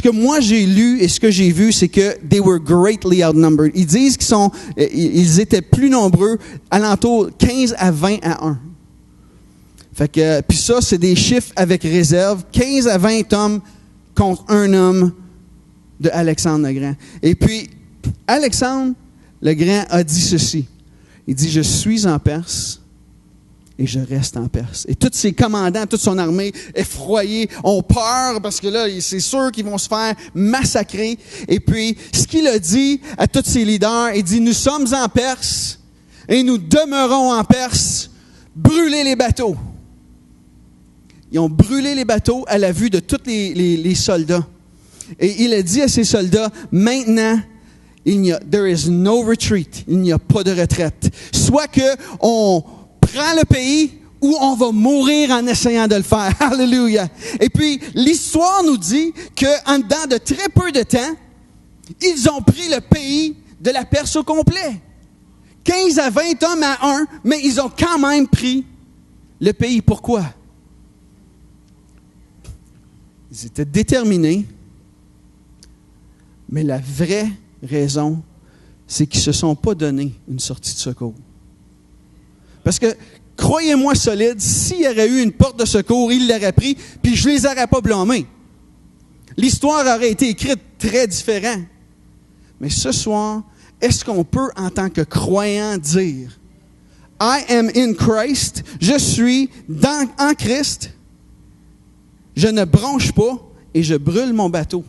que moi j'ai lu et ce que j'ai vu, c'est que they were greatly outnumbered. Ils disent qu'ils étaient plus nombreux, alentour 15 à 20 à 1. Fait que, puis ça, c'est des chiffres avec réserve. 15 à 20 hommes contre un homme de Alexandre le Grand. Et puis, Alexandre le Grand a dit ceci. Il dit, je suis en Perse et je reste en Perse. Et tous ses commandants, toute son armée, effroyés, ont peur parce que là, c'est sûr qu'ils vont se faire massacrer. Et puis, ce qu'il a dit à tous ses leaders, il dit, nous sommes en Perse et nous demeurons en Perse. Brûlez les bateaux. Ils ont brûlé les bateaux à la vue de tous les soldats. Et il a dit à ses soldats, maintenant, there is no retreat. Il n'y a pas de retraite. Soit qu'on prend le pays ou on va mourir en essayant de le faire. Alléluia. Et puis, l'histoire nous dit qu'en dedans de très peu de temps, ils ont pris le pays de la Perse au complet. 15 à 20 hommes à 1, mais ils ont quand même pris le pays. Pourquoi? Ils étaient déterminés, mais la vraie raison, c'est qu'ils ne se sont pas donné une sortie de secours. Parce que, croyez-moi solide, s'il y aurait eu une porte de secours, ils l'auraient pris, puis je ne les aurais pas blâmés. L'histoire aurait été écrite très différent. Mais ce soir, est-ce qu'on peut, en tant que croyant, dire « I am in Christ », je suis en Christ, je ne bronche pas et je brûle mon bateau.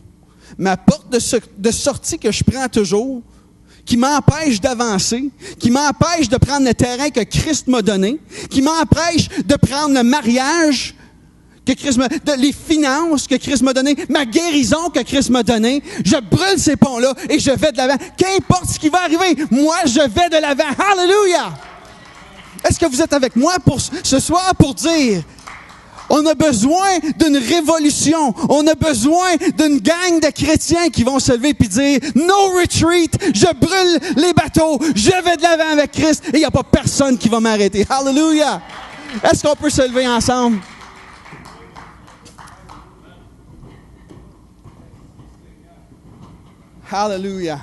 Ma porte de sortie que je prends toujours, qui m'empêche d'avancer, qui m'empêche de prendre le terrain que Christ m'a donné, qui m'empêche de prendre le mariage que Christ m'a donné, les finances que Christ m'a donné, ma guérison que Christ m'a donné, je brûle ces ponts-là et je vais de l'avant. Qu'importe ce qui va arriver, moi je vais de l'avant. Hallelujah! Est-ce que vous êtes avec moi pour ce soir pour dire On a besoin d'une révolution. On a besoin d'une gang de chrétiens qui vont se lever et dire « No retreat! Je brûle les bateaux! Je vais de l'avant avec Christ et il n'y a pas personne qui va m'arrêter. » Hallelujah! Est-ce qu'on peut se lever ensemble? Hallelujah!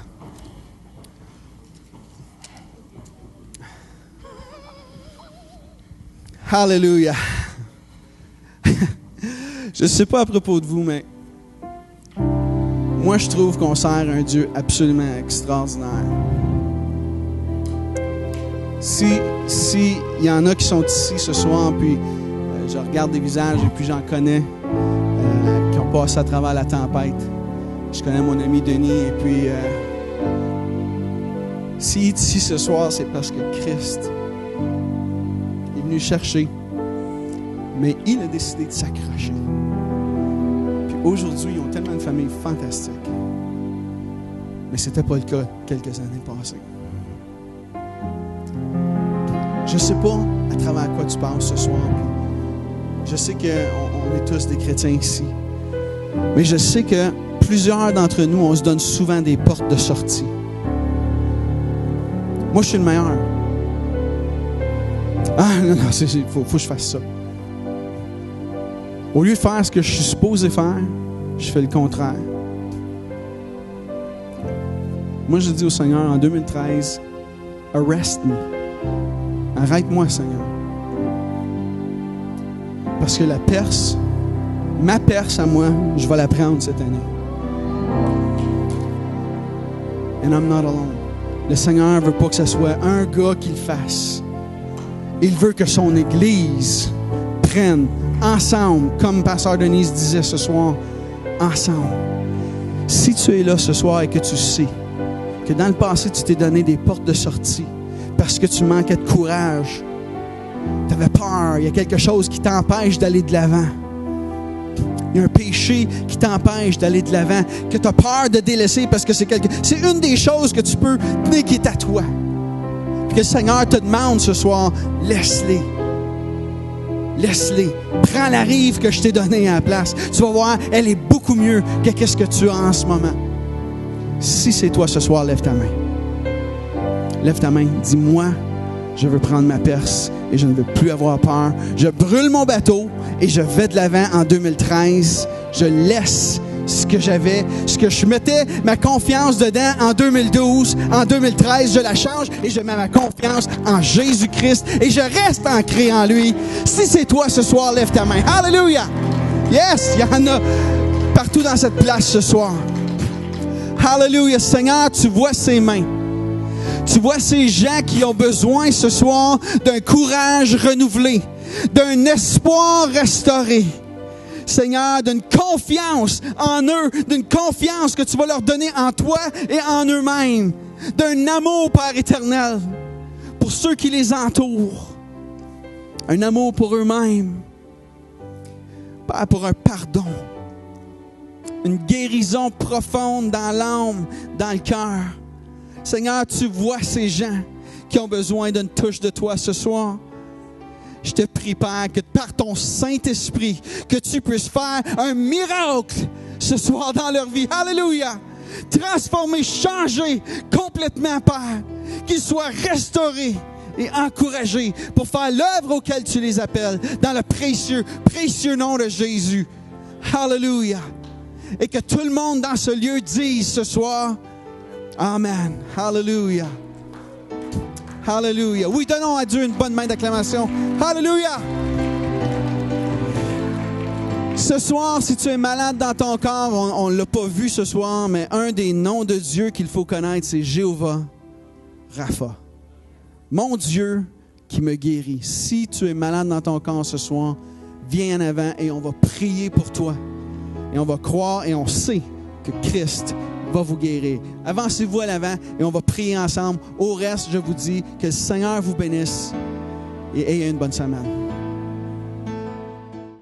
Hallelujah! Je ne sais pas à propos de vous, mais moi, je trouve qu'on sert un Dieu absolument extraordinaire. Si il y en a qui sont ici ce soir, puis je regarde des visages et puis j'en connais qui ont passé à travers la tempête. Je connais mon ami Denis et puis s'il est ici ce soir, c'est parce que Christ est venu chercher, mais il a décidé de s'accrocher. Puis aujourd'hui, ils ont tellement de familles fantastiques. Mais ce n'était pas le cas quelques années passées. Je ne sais pas à travers quoi tu passes ce soir. Je sais qu'on est tous des chrétiens ici. Mais je sais que plusieurs d'entre nous, on se donne souvent des portes de sortie. Moi, je suis le meilleur. Ah, non, il faut que je fasse ça. Au lieu de faire ce que je suis supposé faire, je fais le contraire. Moi, je dis au Seigneur en 2013, « Arrest me. Arrête-moi, Seigneur. » Parce que ma perce à moi, je vais la prendre cette année. And I'm not alone. Le Seigneur ne veut pas que ce soit un gars qui le fasse. Il veut que son Église prenne ensemble, comme Pasteur Denise disait ce soir, ensemble. Si tu es là ce soir et que tu sais que dans le passé, tu t'es donné des portes de sortie parce que tu manquais de courage, tu avais peur, il y a quelque chose qui t'empêche d'aller de l'avant. Il y a un péché qui t'empêche d'aller de l'avant, que tu as peur de délaisser parce que c'est une des choses que tu peux tenir qui est à toi. Puis que le Seigneur te demande ce soir, laisse-les. Laisse-les. Prends la rive que je t'ai donnée à la place. Tu vas voir, elle est beaucoup mieux que qu'est-ce que tu as en ce moment. Si c'est toi ce soir, lève ta main. Lève ta main. Dis-moi, je veux prendre ma perce et je ne veux plus avoir peur. Je brûle mon bateau et je vais de l'avant en 2013. Je laisse ce que j'avais, ce que je mettais ma confiance dedans en 2012, en 2013, je la change et je mets ma confiance en Jésus-Christ et je reste ancré en lui. Si c'est toi ce soir, lève ta main. Hallelujah! Yes! Il y en a partout dans cette place ce soir. Hallelujah! Seigneur, tu vois ces mains. Tu vois ces gens qui ont besoin ce soir d'un courage renouvelé, d'un espoir restauré. Seigneur, d'une confiance en eux, d'une confiance que tu vas leur donner en toi et en eux-mêmes, d'un amour, Père éternel, pour ceux qui les entourent, un amour pour eux-mêmes, Père, pour un pardon, une guérison profonde dans l'âme, dans le cœur. Seigneur, tu vois ces gens qui ont besoin d'une touche de toi ce soir. Je te prie, Père, que par ton Saint-Esprit, que tu puisses faire un miracle ce soir dans leur vie. Alléluia! Transformer, changer complètement, Père. Qu'ils soient restaurés et encouragés pour faire l'œuvre auquel tu les appelles dans le précieux, précieux nom de Jésus. Alléluia! Et que tout le monde dans ce lieu dise ce soir, Amen. Alléluia. Alléluia. Oui, donnons à Dieu une bonne main d'acclamation. Alléluia. Ce soir, si tu es malade dans ton corps, on ne l'a pas vu ce soir, mais un des noms de Dieu qu'il faut connaître, c'est Jéhovah Rapha. Mon Dieu qui me guérit. Si tu es malade dans ton corps ce soir, viens en avant et on va prier pour toi. Et on va croire et on sait que Christ va vous guérir. Avancez-vous à l'avant et on va prier ensemble. Au reste, je vous dis que le Seigneur vous bénisse et ayez une bonne semaine.